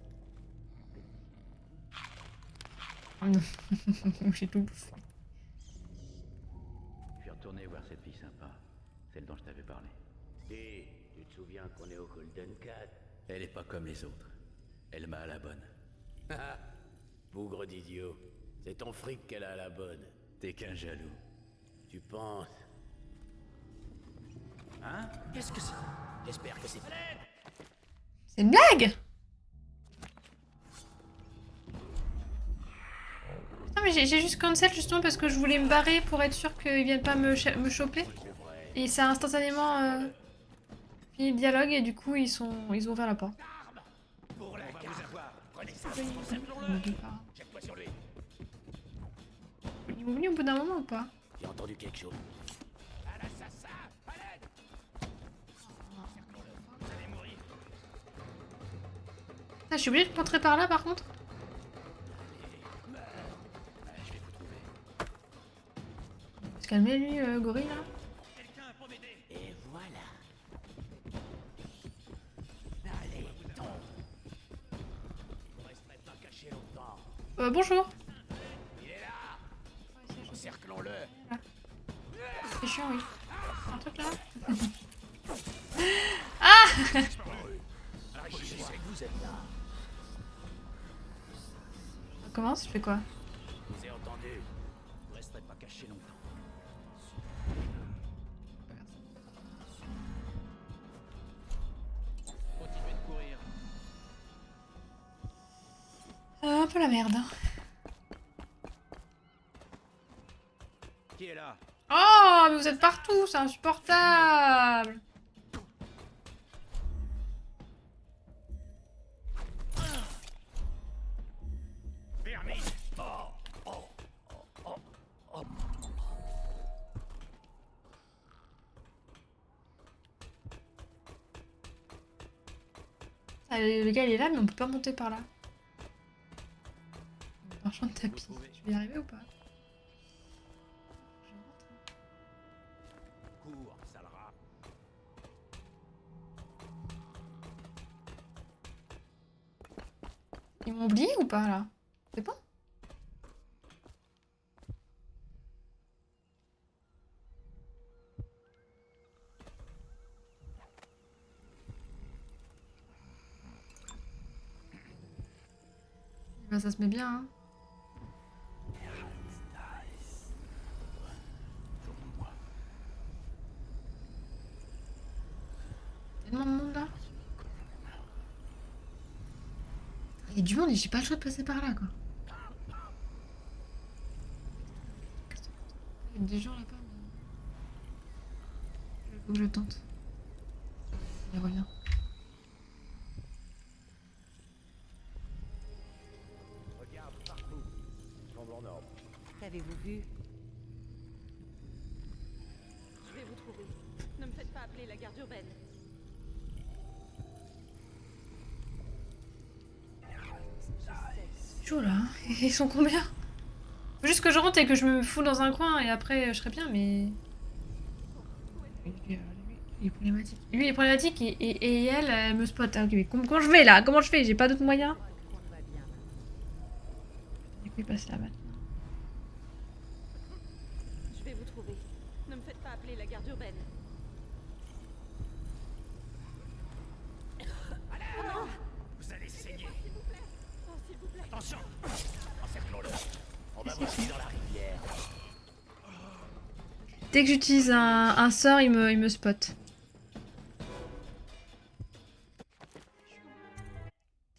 Speaker 1: Oh non, j'ai tout bouffé.
Speaker 7: Je suis retourné voir cette fille sympa, celle dont je t'avais parlé.
Speaker 3: Et tu te souviens qu'on est au Golden Cat?
Speaker 6: Elle est pas comme les autres. Elle m'a à la bonne.
Speaker 3: Ah, bougre d'idiot. C'est ton fric qu'elle a à la bonne.
Speaker 6: T'es qu'un jaloux.
Speaker 3: Tu penses?
Speaker 7: Hein? Qu'est-ce que c'est?
Speaker 3: J'espère que c'est...
Speaker 1: C'est une blague! Putain, mais j'ai juste cancel justement parce que je voulais me barrer pour être sûr qu'ils viennent pas me choper. Et ça a instantanément fini le dialogue et du coup ils ont ouvert la porte. Ils m'oublient au bout d'un moment ou pas?
Speaker 5: J'ai entendu quelque chose.
Speaker 1: Ah, je suis obligée de rentrer par là par contre? Se calmer lui, gorille là.
Speaker 5: Et voilà. Allez, tombe. Il ne resterait pas caché longtemps.
Speaker 1: Bonjour.
Speaker 5: Il est là. Encerclons-le.
Speaker 1: C'est chiant, oui. Un truc là. Ah!
Speaker 5: Je sais que vous êtes là.
Speaker 1: On commence, je fais quoi?
Speaker 5: Je vous ai entendu. Vous ne resterez pas caché longtemps. Continuez de courir.
Speaker 1: Un peu la merde.
Speaker 5: Qui est là?
Speaker 1: Oh, mais vous êtes partout, c'est insupportable. Ah, le gars il est là, mais on peut pas monter par là. Marchand de tapis. Je vais y arriver ou pas?
Speaker 5: Cours, sale rat.
Speaker 1: Ils m'ont oublié ou pas là? C'est bon? Bah, ça se met bien, hein. Tellement de monde là. Il y a du monde et j'ai pas le choix de passer par là quoi. Il y a des gens là-bas. Mais... faut que je tente. Il revient.
Speaker 5: Regarde partout. Semble en ordre.
Speaker 10: Qu'avez-vous vu?
Speaker 12: Je vais vous trouver. Ne me faites pas appeler la garde urbaine.
Speaker 1: C'est chaud là. Hein. Ils sont combien? Faut juste que je rentre et que je me fous dans un coin et après je serai bien, mais. Lui, il est problématique. Lui il est problématique et elle, elle me spot. Ah, ok, mais comment je vais là? Comment je fais? J'ai pas d'autre moyen. Du coup, il passe là maintenant.
Speaker 12: Je vais vous trouver. Ne me faites pas appeler la garde urbaine.
Speaker 5: Vous allez saigner.
Speaker 12: S'il vous plaît. Oh, s'il vous plaît.
Speaker 5: Attention. Encerclons-le. On va voir dans la rivière.
Speaker 1: Dès que j'utilise un sort, il me spot.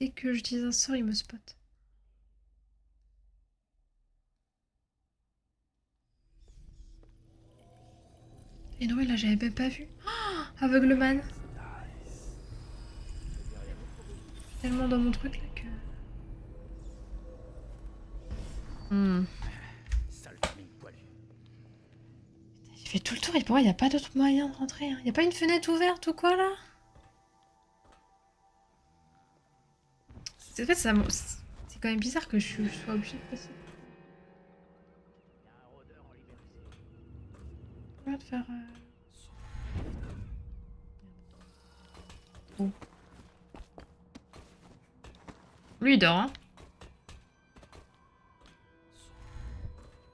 Speaker 1: Dès que j'utilise un sort, il me spot. Et non, là, j'avais même pas vu. Oh, aveugleman. Tellement dans mon truc là que.
Speaker 5: Sale famille poilue.
Speaker 1: J'ai fait tout le tour et pour moi, il n'y a pas d'autre moyen de rentrer. Il n'y a pas une fenêtre ouverte ou quoi là? En fait, c'est quand même bizarre que je sois obligée de passer. On va faire. Oh. Lui il dort, hein.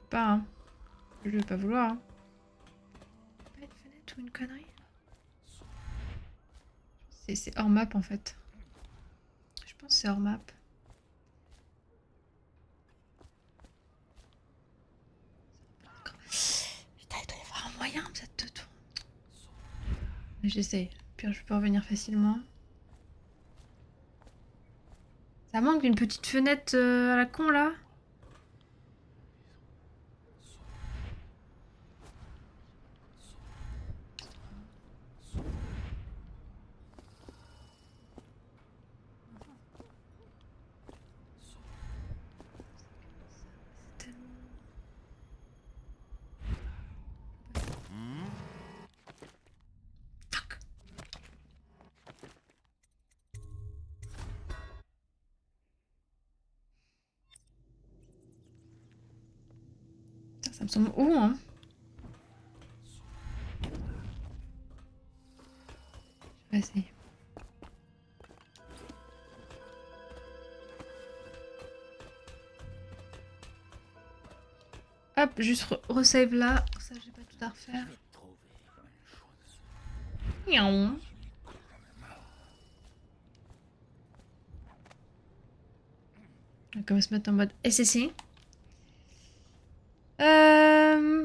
Speaker 1: Pas, hein. Je vais pas vouloir, hein. Pas une fenêtre ou une connerie? C'est hors map en fait. Je pense que c'est hors map. Putain, il doit y avoir un moyen peut-être de tout. J'essaie. Puis je peux revenir facilement. Ça manque d'une petite fenêtre à la con là. Ça me semble où, hein? Je vais essayer. Hop, juste resave là. Ça, j'ai pas tout à refaire. Miaou. On va se mettre en mode SSI.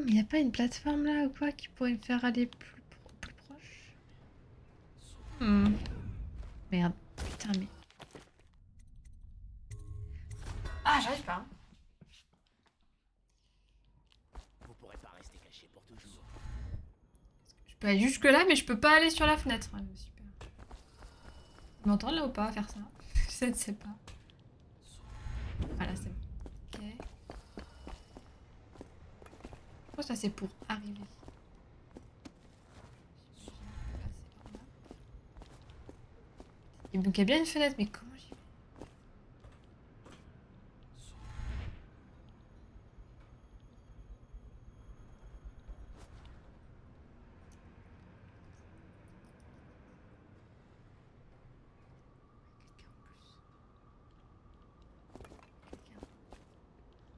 Speaker 1: Il n'y a pas une plateforme là ou quoi qui pourrait me faire aller plus proche? Merde. Putain, mais. Ah, j'arrive pas.
Speaker 5: Vous pourrez pas rester caché pour toujours.
Speaker 1: Je peux aller jusque là, mais je peux pas aller sur la fenêtre. Ouais, super. Tu m'entends là ou pas faire ça? Je ne sais pas. Voilà, c'est bon. Ok. Je pense que ça c'est pour arriver. Donc il y a bien une fenêtre, mais comment j'y vais?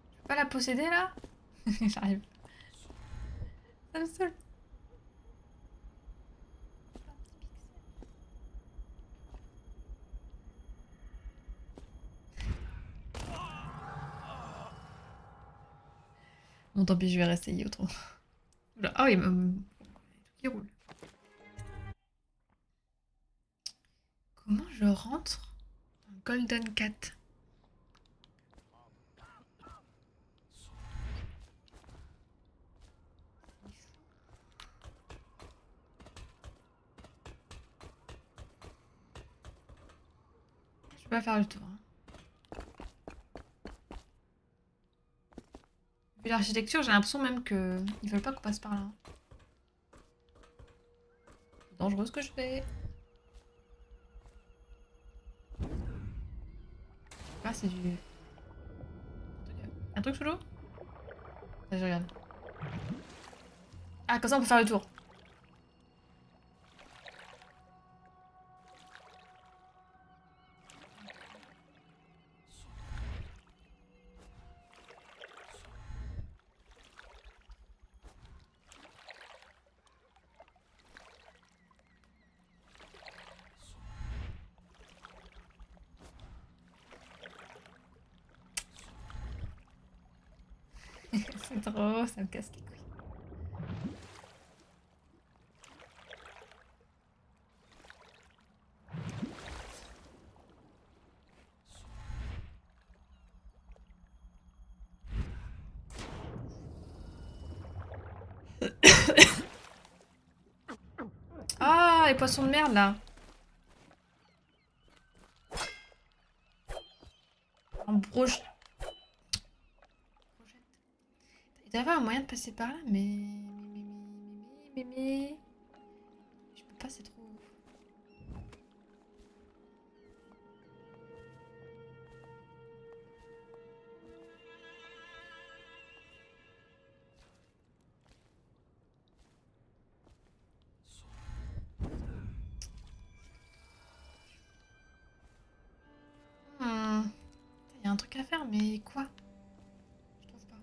Speaker 1: Je peux pas la posséder là? J'arrive. Ça me saoule. Bon, tant pis, je vais réessayer autrement. Ah oui, tout qui roule. Comment je rentre dans Golden Cat? Je peux pas faire le tour. Hein. Vu l'architecture, j'ai l'impression même que ils veulent pas qu'on passe par là. C'est dangereux ce que je fais. Ah, c'est du... Un truc sous l'eau? Là, je regarde. Ah, comme ça on peut faire le tour. C'est trop, ça me casse les couilles. Ah, les poissons de merde là. En broche. Il doit y avoir un moyen de passer par là, mais... Je peux pas, c'est trop... Il y a un truc à faire, mais quoi? Je trouve pas.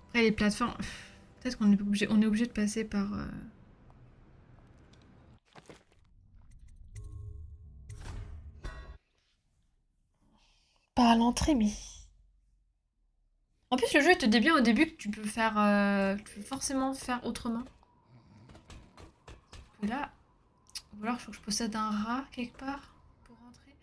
Speaker 1: Après, les plateformes... Peut-être qu'on est obligé de passer par... Par l'entrée, mais... En plus, le jeu te dit bien au début que tu peux faire... tu peux forcément faire autrement. Et là... Ou alors, il faut que je possède un rat quelque part pour rentrer.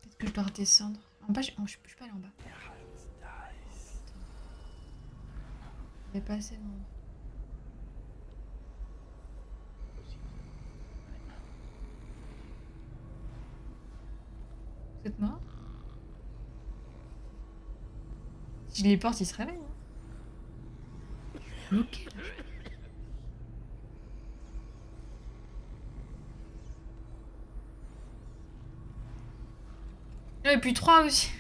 Speaker 1: Peut-être que je dois redescendre. En bas, je peux pas aller en bas. Il n'y a pas assez de monde. Peut-être mort. Si je les porte, ils se réveillent. Hein. Ok. Et puis 3 aussi.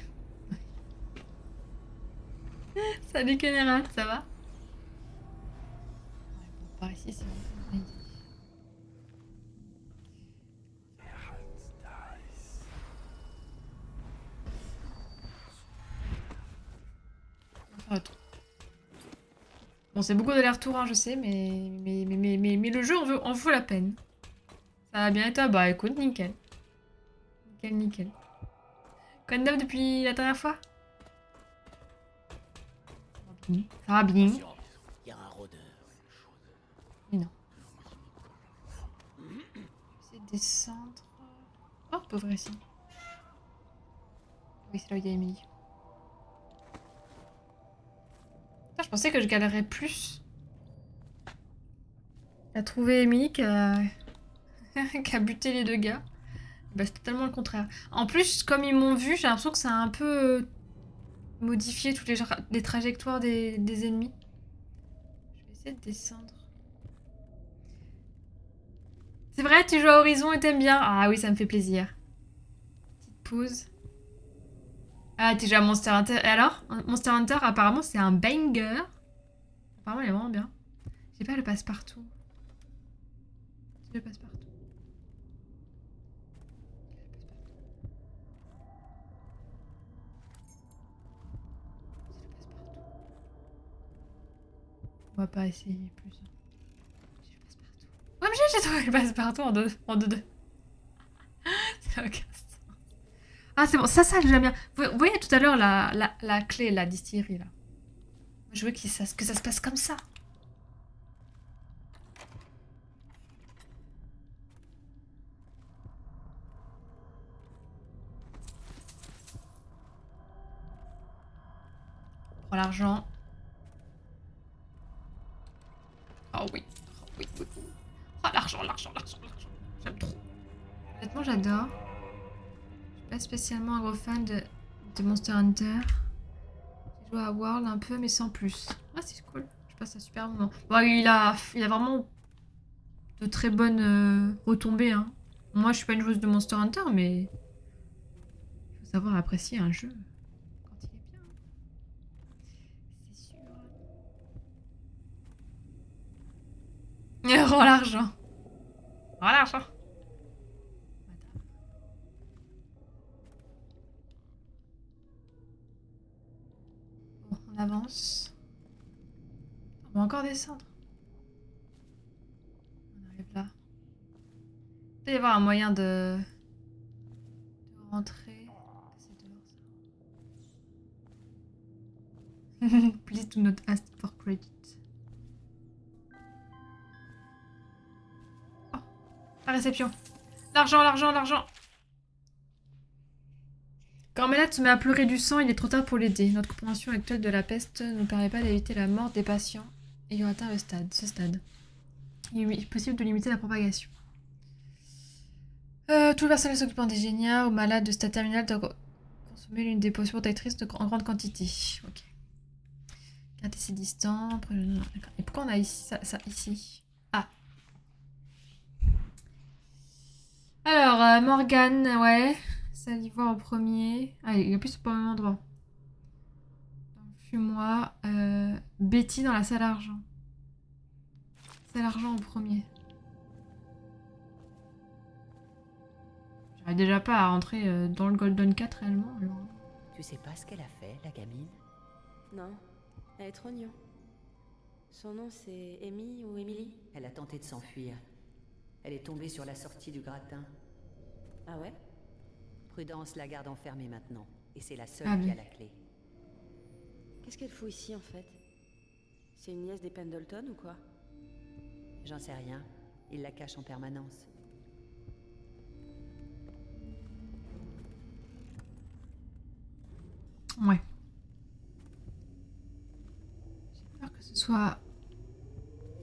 Speaker 1: Salut Caméra, ça va? Par ici, c'est bon. Bon, c'est beaucoup d'aller-retour, hein, je sais, mais le jeu en vaut la peine. Ça va bien et toi? Bah écoute, nickel. Nickel, nickel. Quoi de neuf depuis la dernière fois? Ça va bien.
Speaker 5: Il y a un rôdeur.
Speaker 1: Mais non. C'est descendre. Oh, pauvre ici. Oui, c'est là où il y a Emily. Putain, je pensais que je galérerais plus à trouver Emily qu'à buter les deux gars. Bah, c'est totalement le contraire. En plus, comme ils m'ont vu, j'ai l'impression que ça a un peu modifié toutes les trajectoires des ennemis. Je vais essayer de descendre. C'est vrai, tu joues à Horizon et t'aimes bien? Ah oui, ça me fait plaisir. Petite pause. Ah, tu joues à Monster Hunter. Et alors? Monster Hunter, apparemment, c'est un banger. Apparemment, il est vraiment bien. J'ai pas le passe-partout. J'ai le passe-partout. On va pas essayer plus. J'ai le passe-partout. Ouais, mais j'ai trouvé le passe-partout en 2-2. Ça n'a aucun sens. Ah, c'est bon, ça, j'aime bien. Vous voyez tout à l'heure la clé, la distillerie, là. Je veux que ça se passe comme ça. On prend l'argent. Oh oui. Oh oui, oui, oui. Oh, l'argent. J'aime trop. Honnêtement, j'adore. Je suis pas spécialement un gros fan de Monster Hunter. J'ai joué à World un peu, mais sans plus. Ah, c'est cool. Je passe un super moment. Bon, il a vraiment de très bonnes retombées. Hein. Moi, je suis pas une joueuse de Monster Hunter, mais il faut savoir apprécier un jeu quand il est bien. C'est sûr. Rends l'argent. Rends l'argent. Bon, on avance. On va encore descendre. On arrive là. Il peut y avoir un moyen de rentrer. C'est dehors ça. Please do not ask for credit. Oh, la réception. L'argent. Quand Mélat se met à pleurer du sang, il est trop tard pour l'aider. Notre compréhension actuelle de la peste ne nous permet pas d'éviter la mort des patients ayant atteint ce stade. Il est possible de limiter la propagation. Tout le personnel s'occupant des génias ou malades de stade terminal doit consommer l'une des potions protectrices en grande quantité. Ok. Gardez ses distances. Et pourquoi on a ici ça ici? Ah. Alors, Morgane, ouais. Salivoire au premier. Ah, il y a plus pas au même endroit. Fuis-moi. Betty dans la salle argent. Salle argent au premier. J'arrive déjà pas à rentrer dans le Golden 4 réellement. Alors.
Speaker 10: Tu sais pas ce qu'elle a fait, la gamine?
Speaker 12: Non, elle est trop gnome. Son nom c'est Amy ou Emily?
Speaker 10: Elle a tenté de s'enfuir. Elle est tombée sur la sortie du gratin.
Speaker 12: Ah ouais?
Speaker 10: Prudence la garde enfermée maintenant. Et c'est la seule
Speaker 1: Ah
Speaker 10: qui
Speaker 1: oui.
Speaker 10: a la clé.
Speaker 12: Qu'est-ce qu'elle fout ici en fait? C'est une nièce des Pendleton ou quoi?
Speaker 10: J'en sais rien. Il la cache en permanence.
Speaker 1: Ouais. J'ai peur que ce soit...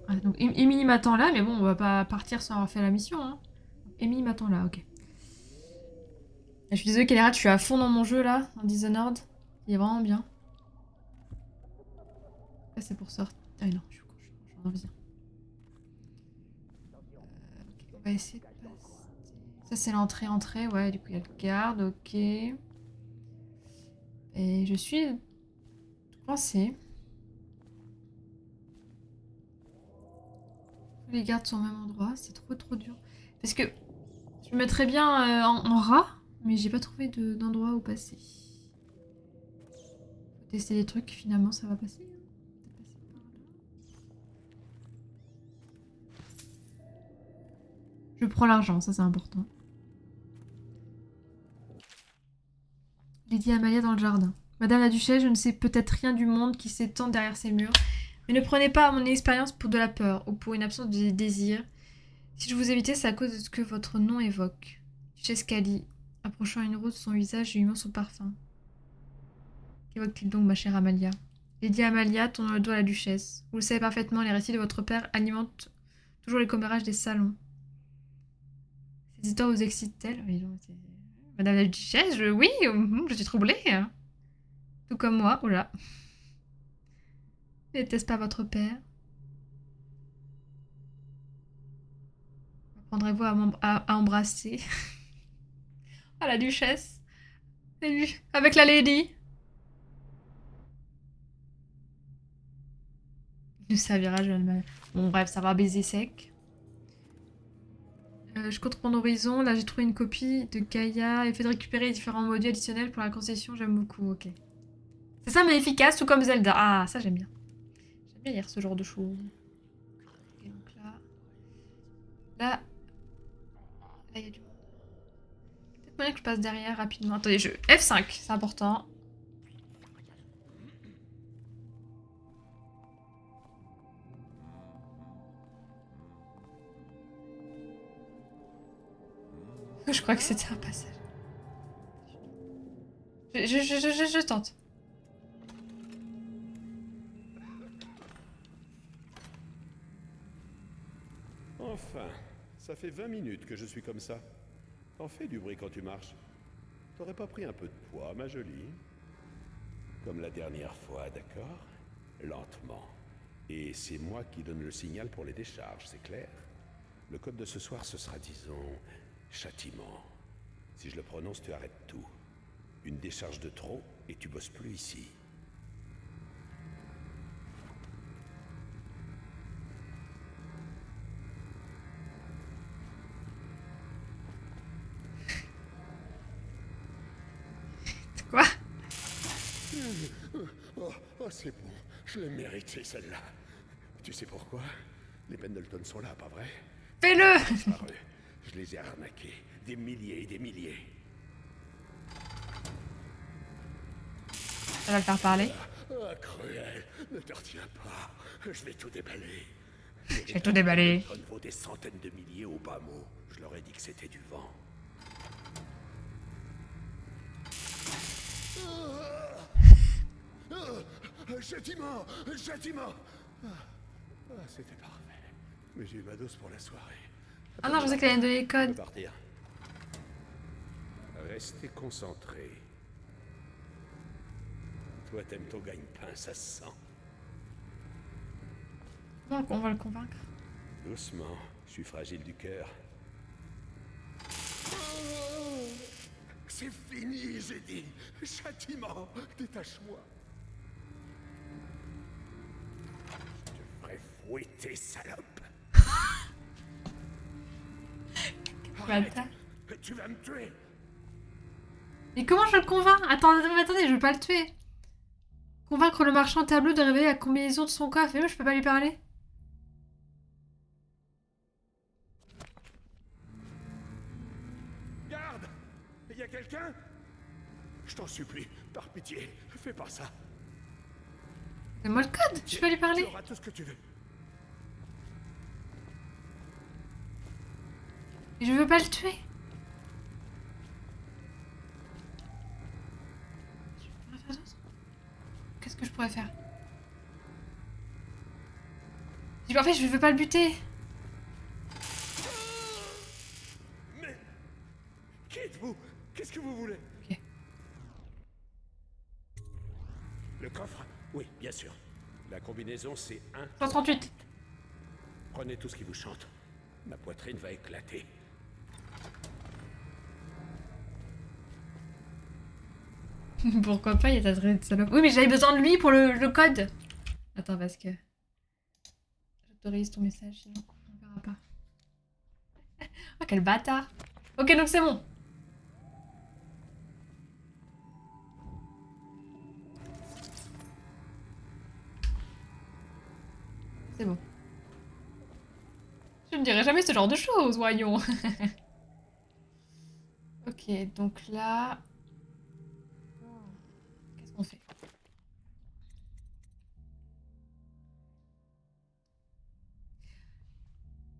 Speaker 1: Ah, donc Emily m'attend là, mais bon, on va pas partir sans avoir fait la mission. Hein. Emily m'attend là, ok. Je suis désolée, Kellerat, je suis à fond dans mon jeu là, en Dishonored. Il est vraiment bien. Là, c'est pour sortir. Ah non, je suis con, j'en reviens. Ok, on va essayer de passer. Ça, c'est l'entrée, ouais, du coup, il y a le garde, ok. Et je suis coincée. Les gardes sont au même endroit, c'est trop dur. Parce que je me mettrais bien en rat, mais j'ai pas trouvé d'endroit où passer. Faut tester des trucs, finalement ça va passer. Je prends l'argent, ça c'est important. Lady Amalia dans le jardin. Madame la Duchesse, je ne sais peut-être rien du monde qui s'étend derrière ces murs. Mais ne prenez pas mon expérience pour de la peur ou pour une absence de désir. Si je vous évitais, c'est à cause de ce que votre nom évoque. Duchesse Kali, approchant une rose de son visage et humant son parfum. Qu'évoque-t-il donc, ma chère Amalia? Lady Amalia tourne le doigt à la duchesse. Vous le savez parfaitement, les récits de votre père alimentent toujours les commérages des salons. Ces histoires vous excitent-elles? Madame la duchesse, oui, je suis troublée. Tout comme moi, oula. N'était-ce pas votre père? Apprendrez-vous à embrasser? Ah, la duchesse. Avec la lady. Il nous servira, je ne... Bon, bref, ça va baiser sec. Je compte mon horizon. Là, j'ai trouvé une copie de Gaïa. Et fait de récupérer les différents modules additionnels pour la concession. J'aime beaucoup, ok. C'est ça, mais efficace, tout comme Zelda. Ah, ça, j'aime bien. J'aime bien lire ce genre de choses. Et donc là... Là, il y a du monde. Peut-être moyen que je passe derrière rapidement. Attendez, F5, c'est important. Je crois que c'était un passage. Je tente.
Speaker 8: Enfin, ça fait 20 minutes que je suis comme ça. T'en fais du bruit quand tu marches. T'aurais pas pris un peu de poids, ma jolie? Comme la dernière fois, d'accord? Lentement. Et c'est moi qui donne le signal pour les décharges, c'est clair? Le code de ce soir, ce sera, disons, châtiment. Si je le prononce, tu arrêtes tout. Une décharge de trop, et tu bosses plus ici.
Speaker 1: Quoi?
Speaker 8: Oh, c'est bon. Je l'ai mérité, celle-là. Tu sais pourquoi? Les Pendleton sont là, pas vrai?
Speaker 1: Fais-le!
Speaker 8: Je les ai arnaqués. Des milliers et des milliers.
Speaker 1: Ça va le faire parler.
Speaker 8: Ah, cruel. Ne te retiens pas. Je vais tout déballer.
Speaker 1: Je vais tout déballer.
Speaker 8: On vaut des centaines de milliers au bas mot. Je leur ai dit que c'était du vent. Châtiment! Châtiment! C'était parfait. Mais j'ai eu ma dose pour la soirée.
Speaker 1: Ah non, je sais qu'elle vient de donner les codes.
Speaker 8: Partir. Restez concentrés. Toi, t'aimes ton gagne-pain, ça se sent.
Speaker 1: Bon, on va le convaincre.
Speaker 8: Doucement, je suis fragile du cœur. C'est fini, j'ai dit. Châtiment, détache-moi. Je devrais fouetter, salope. Arrête. Tu vas me tuer.
Speaker 1: Mais comment je le convainc? Attendez, je veux pas le tuer. Convaincre le marchand tableau de révéler la combinaison de son coffre. Et moi, je peux pas lui parler.
Speaker 8: Garde! Il y a quelqu'un? Je t'en supplie, par pitié, fais pas ça.
Speaker 1: Donne-moi le code, je peux lui parler.
Speaker 8: Tu auras tout ce que tu veux.
Speaker 1: Et je veux pas le tuer. Qu'est-ce que je pourrais faire? En fait, je veux pas le buter.
Speaker 8: Mais... Qui êtes-vous? Qu'est-ce que vous voulez? Le coffre? Oui, bien sûr. La combinaison, c'est 1.
Speaker 1: 138.
Speaker 8: Prenez tout ce qui vous chante. Ma poitrine va éclater.
Speaker 1: Pourquoi pas, il y a ta traîne de salope. Oui, mais j'avais besoin de lui pour le code. Attends, parce que... J'autorise ton message, sinon on verra pas. Oh, quel bâtard. Ok, donc c'est bon. C'est bon. Je ne dirai jamais ce genre de choses, voyons. Ok, donc là... Qu'est-ce qu'on fait?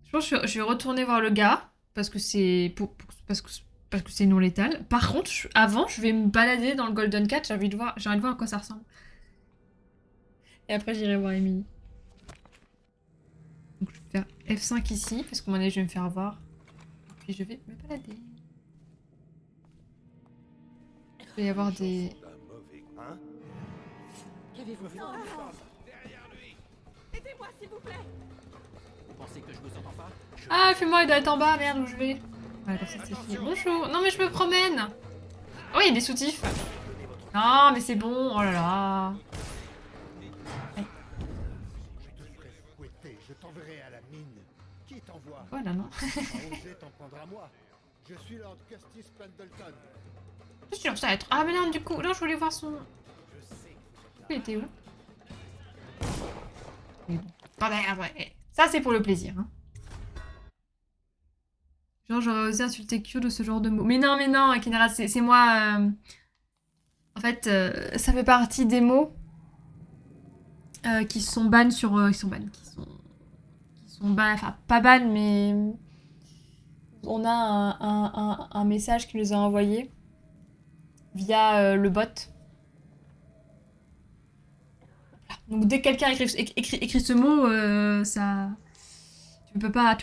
Speaker 1: Je pense que je vais retourner voir le gars, parce que c'est... parce que c'est non létal. Par contre, avant, je vais me balader dans le Golden Cat, j'ai envie de voir à quoi ça ressemble. Et après, j'irai voir Emily. Donc je vais faire F5 ici, parce qu'à mon avis, je vais me faire avoir. Puis je vais me balader. Il va y avoir des...
Speaker 5: Qu'avez-vous vu?
Speaker 13: Derrière lui. Aidez-moi, s'il vous plaît.
Speaker 5: Vous pensez que je vous entends pas?
Speaker 1: Ah, fais-moi, il doit être en bas, merde, où je vais? Voilà, comme ça c'est fini. Bonjour. Non, mais je me promène. Oh, il y a des soutifs. Non, mais c'est bon, oh là là. Ouais.
Speaker 14: Je te ferai fouetter, je t'enverrai à la mine. Qui t'envoie?
Speaker 1: Voilà, non.
Speaker 14: Roger t'en prendra moi. Je suis Lord Custis Pendleton.
Speaker 1: Je suis sûr que ça va être... Ah, mais non, du coup, là, je voulais voir son... Il était où? Mais bon. Attendez, ça, c'est pour le plaisir, hein. Genre, j'aurais osé insulter Q de ce genre de mots. Mais non, Kinara, c'est moi... En fait, ça fait partie des mots qui sont ban sur... qui sont ban... Enfin, pas ban, mais... On a un message qui nous a envoyé via le bot. Donc dès que quelqu'un écrit ce mot, ça... Tu peux pas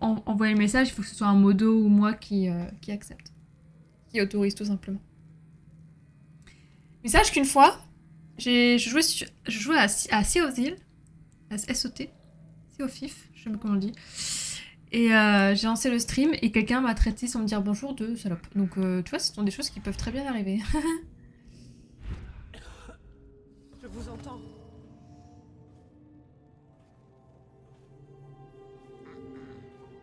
Speaker 1: envoyer le message, il faut que ce soit un modo ou moi qui accepte. Qui autorise tout simplement. Mais sache qu'une fois, je jouais à Sea of Thieves, à SOT, Sea of Thief, je sais pas comment on le dit. Et j'ai lancé le stream et quelqu'un m'a traité sans me dire bonjour de salope. Donc tu vois, ce sont des choses qui peuvent très bien arriver.
Speaker 13: Je vous entends.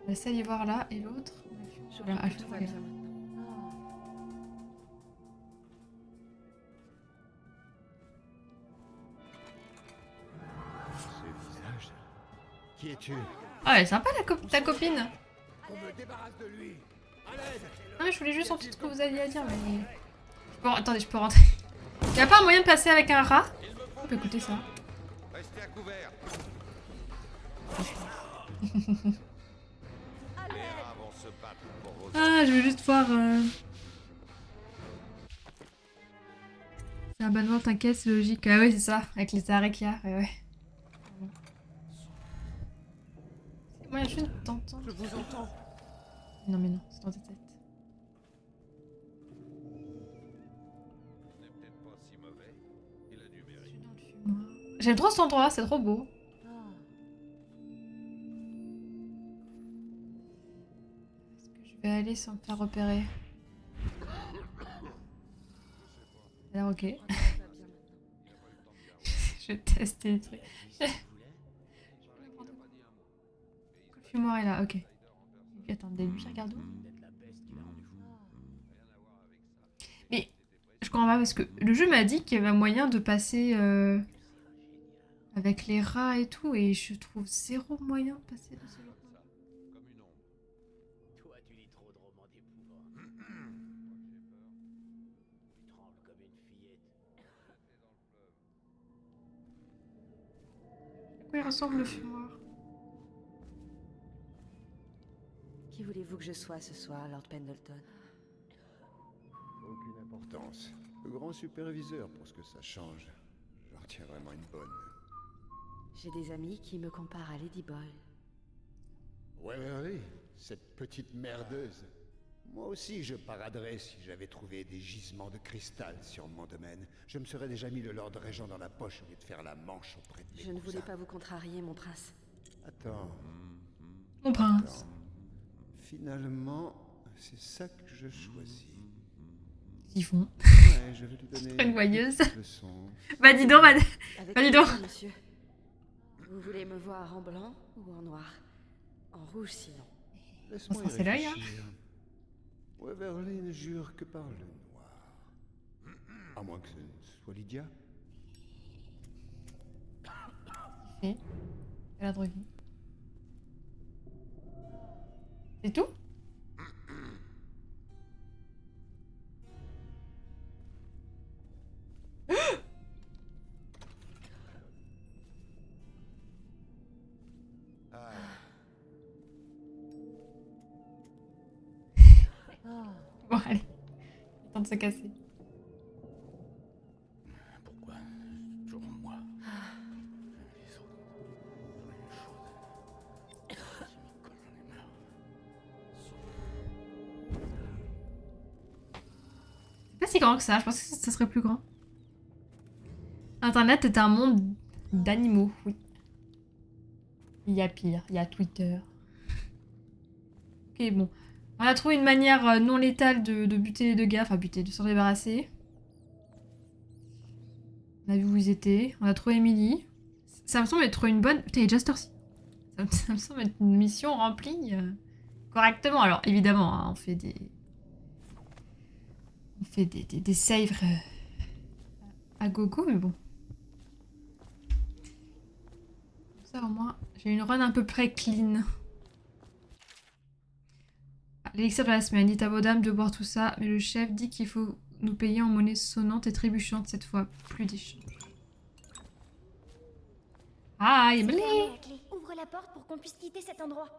Speaker 1: On essaie d'y voir là et l'autre. Voilà, à chaque fois, là.
Speaker 14: Ce visage. Qui es-tu?
Speaker 1: Ah, elle est sympa ta copine.
Speaker 14: On me débarrasse de lui. À l'aide.
Speaker 1: Non mais je voulais juste entendre ce que vous aviez à dire, mais... Attendez, je peux rentrer. Y'a pas un moyen de passer avec un rat? On peut écouter ça.
Speaker 13: Restez à couvert.
Speaker 1: Ah, je veux juste voir... C'est un bannement, t'inquiète, c'est logique. Ah ouais, c'est ça, avec les arrêts qu'il y a. Ouais. Moi, je t'entends.
Speaker 13: Je vous entends.
Speaker 1: Non mais non, c'est dans ta tête. J'aime trop cet endroit, c'est trop beau. Est-ce que je vais aller sans me faire repérer? Alors ok. Je teste les trucs. Le fumoir est là, ok. Attendez, lui, regarde où? Mais je comprends pas parce que le jeu m'a dit qu'il y avait moyen de passer avec les rats et tout, et je trouve zéro moyen de passer de ce genre.
Speaker 5: Toi, tu lis trop de romans d'épouvante. Tu trembles comme une fillette.
Speaker 1: À quoi il ressemble le fumoir?
Speaker 10: Qui voulez-vous que je sois ce soir, Lord Pendleton?
Speaker 14: Aucune importance. Le grand superviseur pour ce que ça change. J'en retiens vraiment une bonne.
Speaker 10: J'ai des amis qui me comparent à Lady Boyle.
Speaker 14: Ouais, cette petite merdeuse. Moi aussi, je paraderais si j'avais trouvé des gisements de cristal sur mon domaine. Je me serais déjà mis le Lord Régent dans la poche au lieu de faire la manche auprès de mes
Speaker 12: Je ne voulais
Speaker 14: cousins.
Speaker 12: pas vous contrarier, mon prince.
Speaker 14: Attends.
Speaker 1: Mon prince.
Speaker 14: Finalement, c'est ça que je choisis.
Speaker 1: Ils font.
Speaker 14: Ouais, je vais lui donner
Speaker 1: Une voyeuse.
Speaker 14: petite leçon.
Speaker 1: Bah dis donc,
Speaker 12: Avec
Speaker 1: bah dis donc.
Speaker 12: plaisir, monsieur. Vous voulez me voir en blanc ou en noir? En rouge, sinon.
Speaker 14: Laisse-moi
Speaker 1: On se
Speaker 14: y
Speaker 1: rince l'œil, hein.
Speaker 14: réfléchir. Weverly ne jure que par le noir. À moins que ce soit Lydia.
Speaker 1: Et elle a droit de vie. C'est tout? Bon, allez. Temps de se casser.
Speaker 6: Pourquoi toujours moi? Les autres, dans une chose. Ça m'y colle dans les mains.
Speaker 1: C'est pas si grand que ça, je pensais que ça serait plus grand. Internet est un monde d'animaux, oui. Il y a pire, il y a Twitter. Ok, bon. On a trouvé une manière non létale de buter les deux gars, enfin buter, de s'en débarrasser. On a vu où ils étaient. On a trouvé Emily. Ça me semble être une bonne... Putain, il est déjà cette heure-ci. Ça me semble être une mission remplie correctement. Alors, évidemment, hein, on fait des... On fait des saves à gogo, mais bon. Ça, au moins, j'ai une run à peu près clean. L'élixir de la semaine, dit à vos dames de boire tout ça, mais le chef dit qu'il faut nous payer en monnaie sonnante et trébuchante cette fois, plus d'échanges. Ah, il est blé.
Speaker 11: Fermez la clé. Ouvre la porte pour qu'on puisse quitter cet endroit.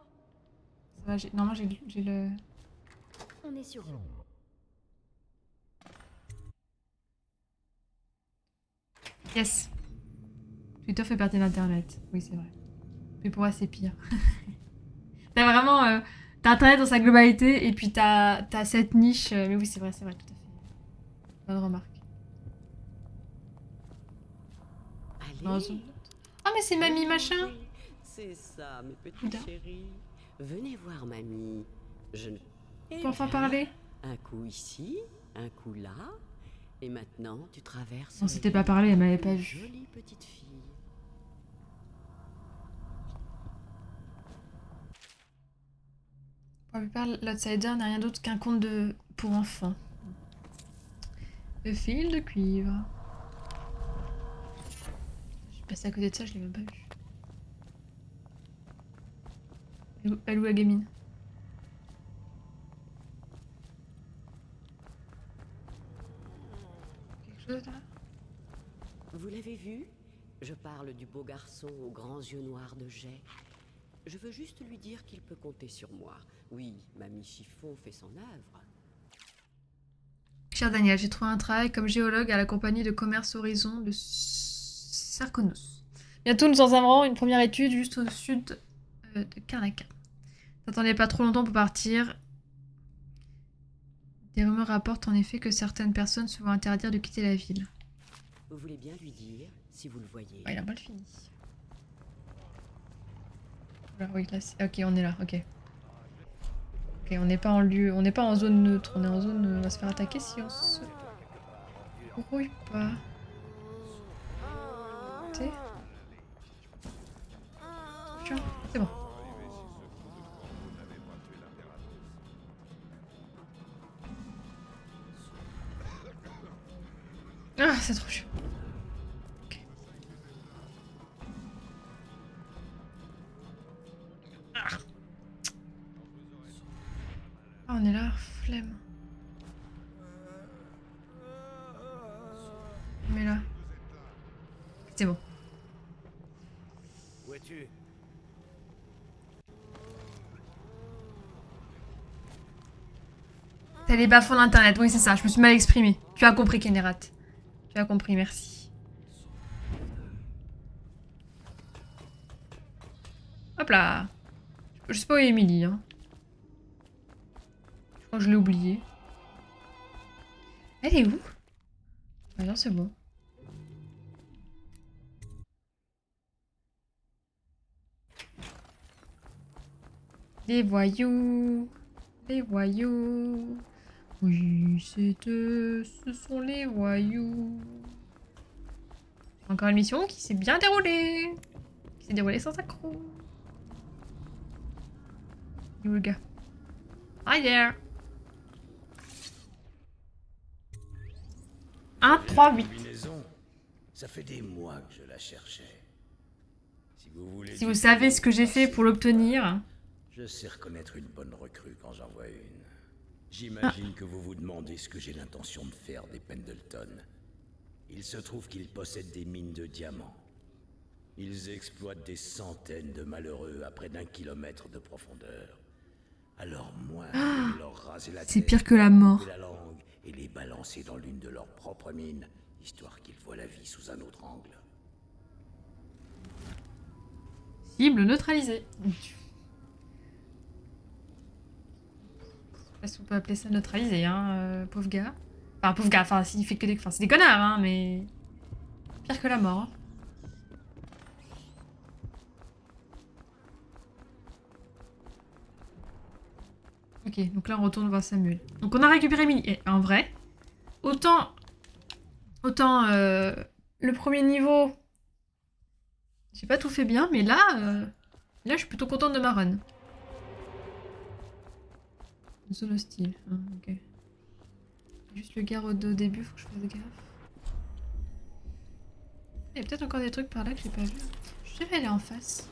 Speaker 1: Ça va, normalement j'ai le...
Speaker 11: On est sûr.
Speaker 1: Yes. Twitter fait partie d'Internet. Oui, c'est vrai. Mais pour moi, c'est pire. T'as vraiment... T'as Internet dans sa globalité et puis t'as cette niche. Mais oui, c'est vrai, tout à fait. Bonne remarque.
Speaker 15: Allez.
Speaker 1: Ah, mais c'est mamie machin.
Speaker 15: C'est ça, mes petits
Speaker 1: Oula.
Speaker 15: chéris. Venez voir mamie. Je ne...
Speaker 1: Faut enfin parler.
Speaker 15: Un coup ici, un coup là. Et maintenant, tu traverses...
Speaker 1: On s'était pas parlé, elle m'avait pas
Speaker 15: une
Speaker 1: vu.
Speaker 15: jolie petite fille.
Speaker 1: Pour la plupart, l'Outsider n'est rien d'autre qu'un conte pour enfants. Le fil de cuivre. Je suis passée à côté de ça, je l'ai même pas vu. Elle où la gamine? Quelque chose là?
Speaker 15: Vous l'avez vu? Je parle du beau garçon aux grands yeux noirs de jet. Je veux juste lui dire qu'il peut compter sur moi. Oui, mamie Chiffon fait son œuvre.
Speaker 1: Cher Daniel, j'ai trouvé un travail comme géologue à la compagnie de commerce Horizon de Sarkonos. Bientôt, nous en avons une première étude juste au sud de Karnaca. N'attendez pas trop longtemps pour partir. Des rumeurs rapportent en effet que certaines personnes se vont interdire de quitter la ville.
Speaker 15: Vous voulez bien lui dire, si vous le voyez.
Speaker 1: Ah, il a mal fini. Voilà, oui, là, ok, on est là, ok. Ok, on n'est pas en lieu, on n'est pas en zone neutre, on est en zone, on va se faire attaquer si on se brouille pas. T'sais. Tiens, c'est bon. Ah, c'est trop chaud. Ok. Ah, on est là, flemme. Mais là. C'est bon.
Speaker 5: Où es-tu?
Speaker 1: T'as les bas-fonds d'internet, oui c'est ça, je me suis mal exprimée. Tu as compris Kenerat. Tu as compris, merci. Hop là. Je sais pas où est Emily, hein. Oh, je l'ai oublié. Elle est où? Ah non, c'est bon. Les voyous. Les voyous. Oui, c'est eux. Ce sont les voyous. Encore une mission qui s'est bien déroulée. Qui s'est déroulée sans accroc. Où est le gars? Hi there. 1, 3, 8.
Speaker 6: Ça fait des mois que je la cherchais.
Speaker 1: Si vous savez ce que j'ai fait pour l'obtenir.
Speaker 6: Je sais reconnaître une bonne recrue quand j'en vois une. J'imagine que vous vous demandez ce que j'ai l'intention de faire des Pendleton. Il se trouve qu'ils possèdent des mines de diamants. Ils exploitent des centaines de malheureux à près d'1 kilomètre de profondeur. Alors moi, je vais leur raser la tête,
Speaker 1: c'est pire que la mort.
Speaker 6: couper la langue et les balancer dans l'une de leurs propres mines, histoire qu'ils voient la vie sous un autre angle.
Speaker 1: Cible neutralisée. Je sais pas si on peut appeler ça neutralisé, hein, pauvre gars. Enfin, pauvre gars, enfin, s'il fait que des... Enfin, c'est des connards, hein, mais... Pire que la mort. Hein. Ok, donc là, on retourne voir Samuel. Donc, on a récupéré Millie. Et en vrai, autant le premier niveau, j'ai pas tout fait bien, mais là, là, je suis plutôt contente de ma run. Une zone hostile. Ah, ok. Juste le gars au début, faut que je fasse gaffe. Il y a peut-être encore des trucs par là que j'ai pas vu. Je vais aller en face.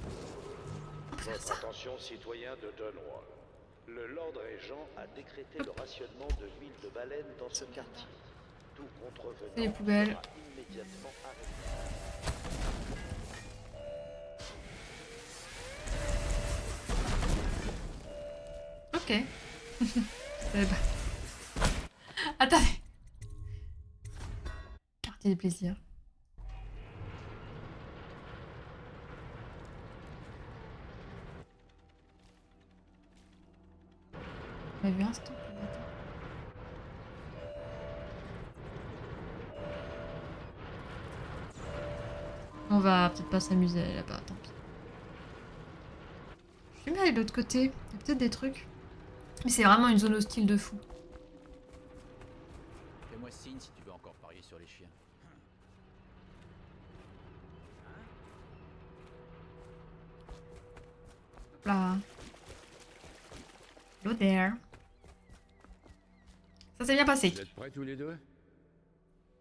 Speaker 3: Votre attention, citoyens de Dunwall. Le Lord Régent a décrété le rationnement de l'huile de baleine dans ce quartier. Tout contrevenant
Speaker 1: Les poubelles.
Speaker 3: sera immédiatement arrêté.
Speaker 1: Ok. Attendez. Quartier des plaisirs. On a vu un stop. On va peut-être pas s'amuser là-bas, tant pis. Je suis bien aller de l'autre côté. Il y a peut-être des trucs. Mais c'est vraiment une zone hostile de fou.
Speaker 7: Fais-moi signe si tu veux encore parier sur les chiens.
Speaker 1: Là. Hello there. Ça s'est bien passé.
Speaker 2: Vous êtes prêts tous les deux?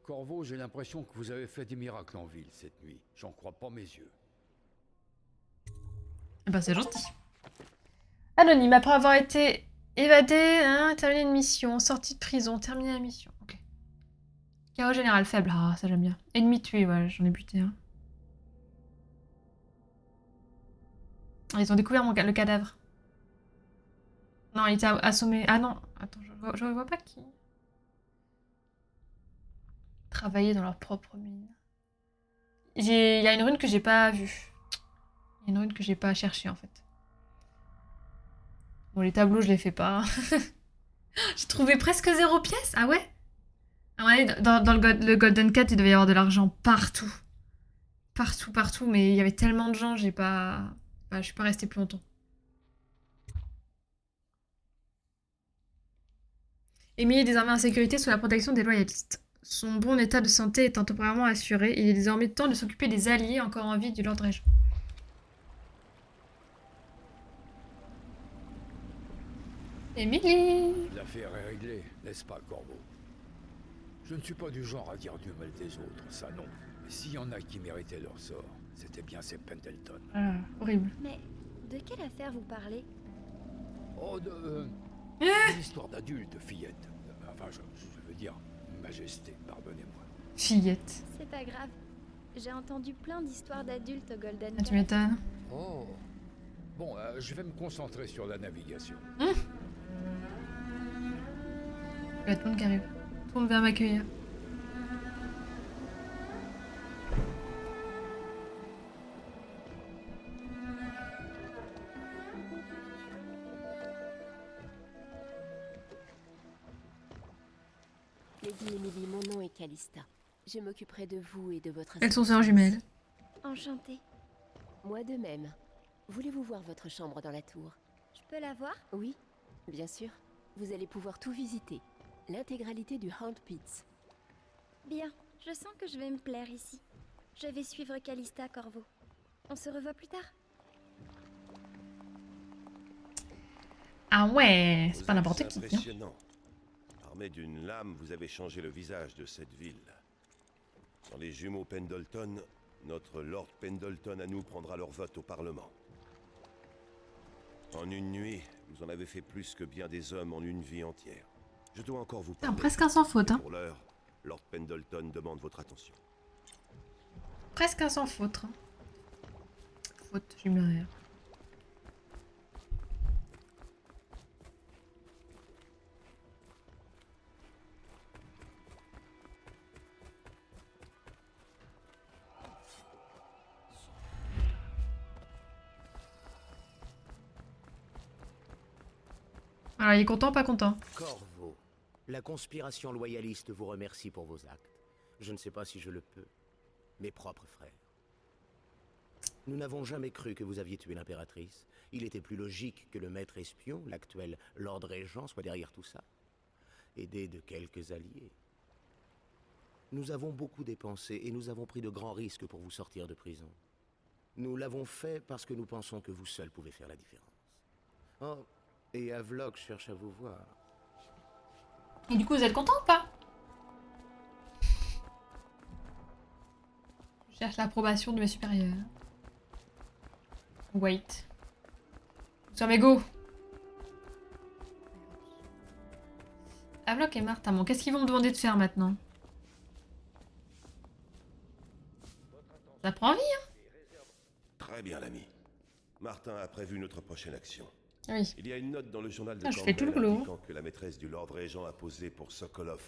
Speaker 2: Corvo, j'ai l'impression que vous avez fait des miracles en ville cette nuit. J'en crois pas mes yeux.
Speaker 1: Bah c'est gentil. Anonyme, après avoir été évadé, hein, terminé une mission, sortie de prison, terminé la mission. Ok. Chaos général faible, ah ça j'aime bien. Ennemi tué, ouais, j'en ai buté un. Ah, ils ont découvert le cadavre. Non, il était assommé. Ah non, attends, je vois pas qui. Travailler dans leur propre mine. Il y a une rune que j'ai pas vue. Il y a une rune que j'ai pas cherchée en fait. Bon, les tableaux, je les fais pas. J'ai trouvé presque 0 pièce. Ah ouais? Ah ouais, dans le Golden Cat, il devait y avoir de l'argent partout. Partout, partout. Mais il y avait tellement de gens, j'ai pas... Bah, je suis pas restée plus longtemps. Emily est désormais en sécurité sous la protection des loyalistes. Son bon état de santé étant temporairement assuré, il est désormais temps de s'occuper des alliés encore en vie du Lord Régent. Emily!
Speaker 2: L'affaire est réglée, n'est-ce pas, Corvo? Je ne suis pas du genre à dire du mal des autres, ça non. Mais s'il y en a qui méritaient leur sort, c'était bien ces Pendleton.
Speaker 1: Ah, horrible.
Speaker 11: Mais de quelle affaire vous parlez?
Speaker 2: Oh, de l'histoire d'adulte, fillette. Enfin, je veux dire, majesté, pardonnez-moi.
Speaker 1: Fillette.
Speaker 11: C'est pas grave. J'ai entendu plein d'histoires d'adultes au Golden
Speaker 1: Ah, tu
Speaker 11: Cat.
Speaker 1: m'étonnes.
Speaker 2: Oh. Bon, je vais me concentrer sur la navigation.
Speaker 1: Il y a tout le monde qui arrive. Tout le monde vient m'accueillir.
Speaker 16: Lady Emily, mon nom est Callista. Je m'occuperai de vous et de votre
Speaker 1: Elles sont sœurs jumelles.
Speaker 11: Enchantée.
Speaker 16: Moi de même. Voulez-vous voir votre chambre dans la tour?
Speaker 11: Je peux la voir?
Speaker 16: Oui, bien sûr. Vous allez pouvoir tout visiter. L'intégralité du Hound Pits.
Speaker 11: Bien, je sens que je vais me plaire ici. Je vais suivre Callista Corvo. On se revoit plus tard.
Speaker 1: Ah ouais, c'est pas n'importe qui.
Speaker 8: Impressionnant. Armé d'une lame, vous avez changé le visage de cette ville. Dans les jumeaux Pendleton, notre Lord Pendleton à nous prendra leur vote au Parlement. En une nuit, vous en avez fait plus que bien des hommes en une vie entière. Je dois encore vous parler.
Speaker 1: Presque un sans faute, hein.
Speaker 8: Pour l'heure, Lord Pendleton demande votre attention.
Speaker 1: Presque un sans faute. Hein. Faute jumelaire. Alors, il est content, pas content?
Speaker 17: Corvo, la conspiration loyaliste vous remercie pour vos actes. Je ne sais pas si je le peux. Mes propres frères. Nous n'avons jamais cru que vous aviez tué l'impératrice. Il était plus logique que le maître espion, l'actuel Lord Régent, soit derrière tout ça. Aidé de quelques alliés. Nous avons beaucoup dépensé et nous avons pris de grands risques pour vous sortir de prison. Nous l'avons fait parce que nous pensons que vous seul pouvez faire la différence. Oh, et Havelock cherche à vous voir.
Speaker 1: Et du coup, vous êtes content ou pas? Je cherche l'approbation de mes supérieurs. Wait. Nous sommes égaux. Havelock et Martin, bon, qu'est-ce qu'ils vont me demander de faire maintenant? Ça prend vie, hein?
Speaker 8: Très bien, l'ami. Martin a prévu notre prochaine action.
Speaker 1: Oui.
Speaker 8: Il y a une note dans le journal de
Speaker 1: Ah, je fais tout le boulot.
Speaker 8: indiquant que la maîtresse du Lord Régent a posé pour Sokolov,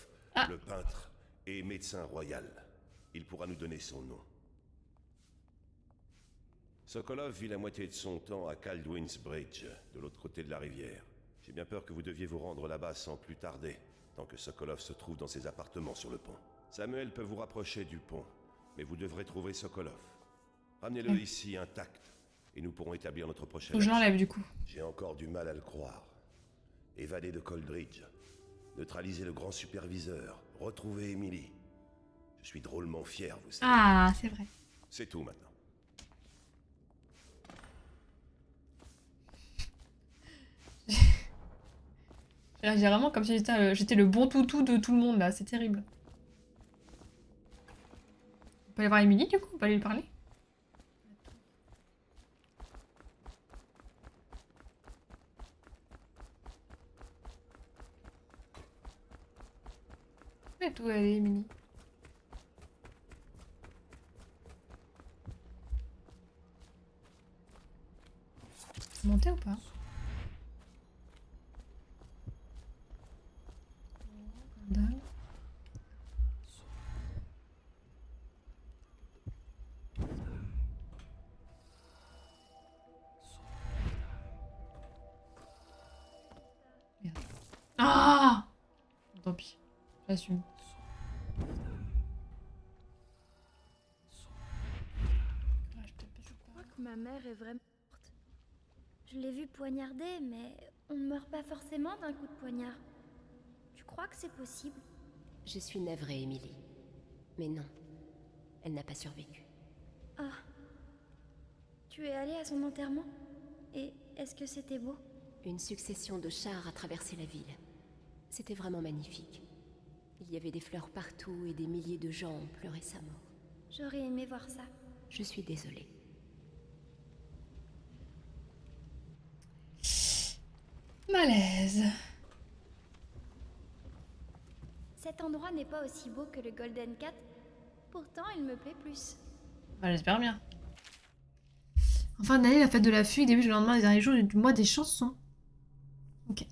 Speaker 8: le peintre et médecin royal. Il pourra nous donner son nom. Sokolov vit la moitié de son temps à Kaldwin's Bridge, de l'autre côté de la rivière. J'ai bien peur que vous deviez vous rendre là-bas sans plus tarder, tant que Sokolov se trouve dans ses appartements sur le pont. Samuel peut vous rapprocher du pont, mais vous devrez trouver Sokolov. Ramenez-le ici intact, et nous pourrons établir notre prochaine
Speaker 1: Faut que je
Speaker 8: action.
Speaker 1: l'enlève du coup.
Speaker 8: J'ai encore du mal à le croire. Évader de Coldridge, neutraliser le grand superviseur, retrouver Emily. Je suis drôlement fier, vous savez.
Speaker 1: Ah, c'est vrai.
Speaker 8: C'est tout maintenant.
Speaker 1: J'ai vraiment comme si j'étais le bon toutou de tout le monde là, c'est terrible. On peut aller voir Emily du coup, on peut aller lui parler. Où est elle est, Emily? Monter ou pas? Dalle. Merde. Ah! Tant pis, j'assume.
Speaker 11: Je crois que ma mère est vraiment morte. Je l'ai vue poignarder, mais on ne meurt pas forcément d'un coup de poignard. Tu crois que c'est possible?
Speaker 16: Je suis navrée, Emily. Mais non, elle n'a pas survécu.
Speaker 11: Ah. Tu es allée à son enterrement? Et est-ce que c'était beau?
Speaker 16: Une succession de chars a traversé la ville. C'était vraiment magnifique. Il y avait des fleurs partout et des milliers de gens ont pleuré sa mort.
Speaker 11: J'aurais aimé voir ça.
Speaker 16: Je suis désolée.
Speaker 1: Malaise.
Speaker 11: Cet endroit n'est pas aussi beau que le Golden Cat. Pourtant, il me plaît plus.
Speaker 1: Bah, j'espère bien. En fin d'année, la fête de la fugue débute le lendemain des derniers jours du mois des chansons. Ok.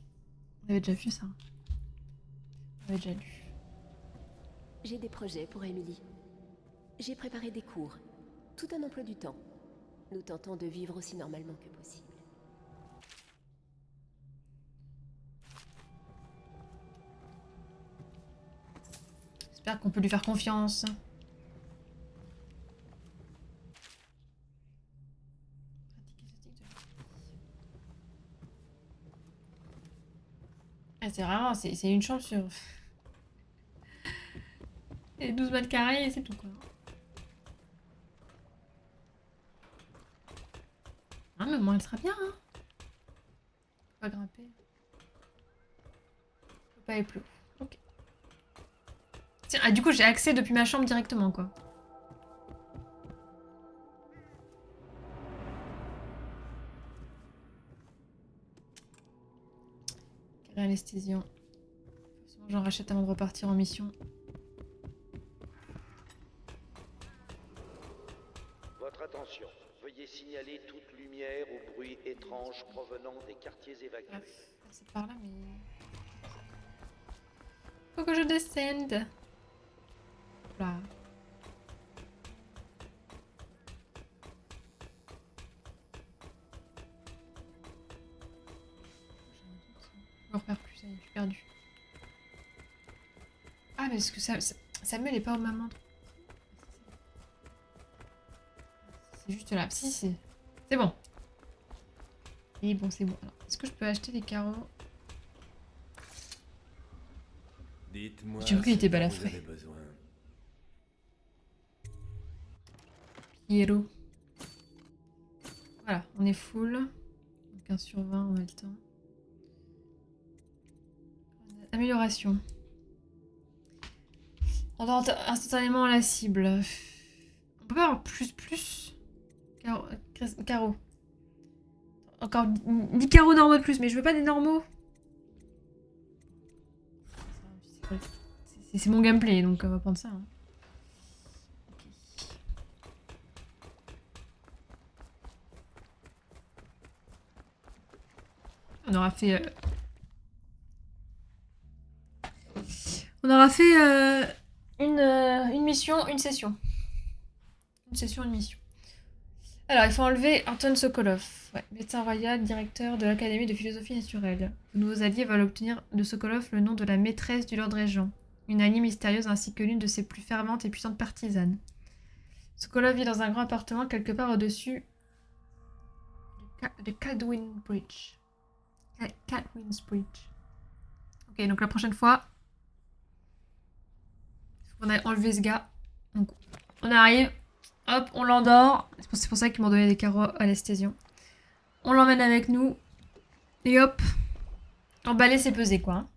Speaker 1: On avait déjà vu ça. On avait déjà lu.
Speaker 16: J'ai des projets pour Emily. J'ai préparé des cours. Tout un emploi du temps. Nous tentons de vivre aussi normalement que possible.
Speaker 1: J'espère qu'on peut lui faire confiance. Ah, c'est vraiment, c'est une chambre sur... Et 12 mètres carrés et c'est tout quoi. Ah mais moi elle sera bien hein. Faut pas grimper. Faut pas aller plus haut. Ok. Tiens, ah du coup j'ai accès depuis ma chambre directement quoi. Quel anesthésiant. J'en rachète avant de repartir en mission.
Speaker 3: Votre attention. Veuillez signaler toute lumière ou bruit étrange provenant des quartiers évacués.
Speaker 1: C'est par là, mais... Faut que je descende. Là. Je me repère plus, ça y est, je suis perdue. Ah, mais est-ce que Samuel est pas au même endroit? C'est juste là. Si, c'est bon. Et bon, c'est bon. Est-ce que je peux acheter des carreaux?
Speaker 18: Dites-moi.
Speaker 1: J'ai vu qu'il était balafré. Hiero. Voilà, on est full. Donc 15 sur 20, on a le temps. Amélioration. On tente instantanément la cible. On peut pas avoir plus. Carreaux. Encore 10 carreaux normaux de plus, mais je veux pas des normaux. C'est mon gameplay, donc on va prendre ça. Hein. On aura fait... On aura fait une mission, une session. Une session, une mission. Alors, il faut enlever Anton Sokolov, médecin royal, directeur de l'Académie de philosophie naturelle. Vos nouveaux alliés veulent obtenir de Sokolov le nom de la maîtresse du Lord Régent, une alliée mystérieuse ainsi que l'une de ses plus ferventes et puissantes partisanes. Sokolov vit dans un grand appartement quelque part au-dessus de Cadwin Bridge. Cadwin's Bridge. Ok, donc la prochaine fois, on a enlevé ce gars. Donc, on arrive. Hop, on l'endort. C'est pour ça qu'ils m'ont donné des carreaux anesthésiants. On l'emmène avec nous. Et hop. Emballer, c'est peser, quoi. Hein.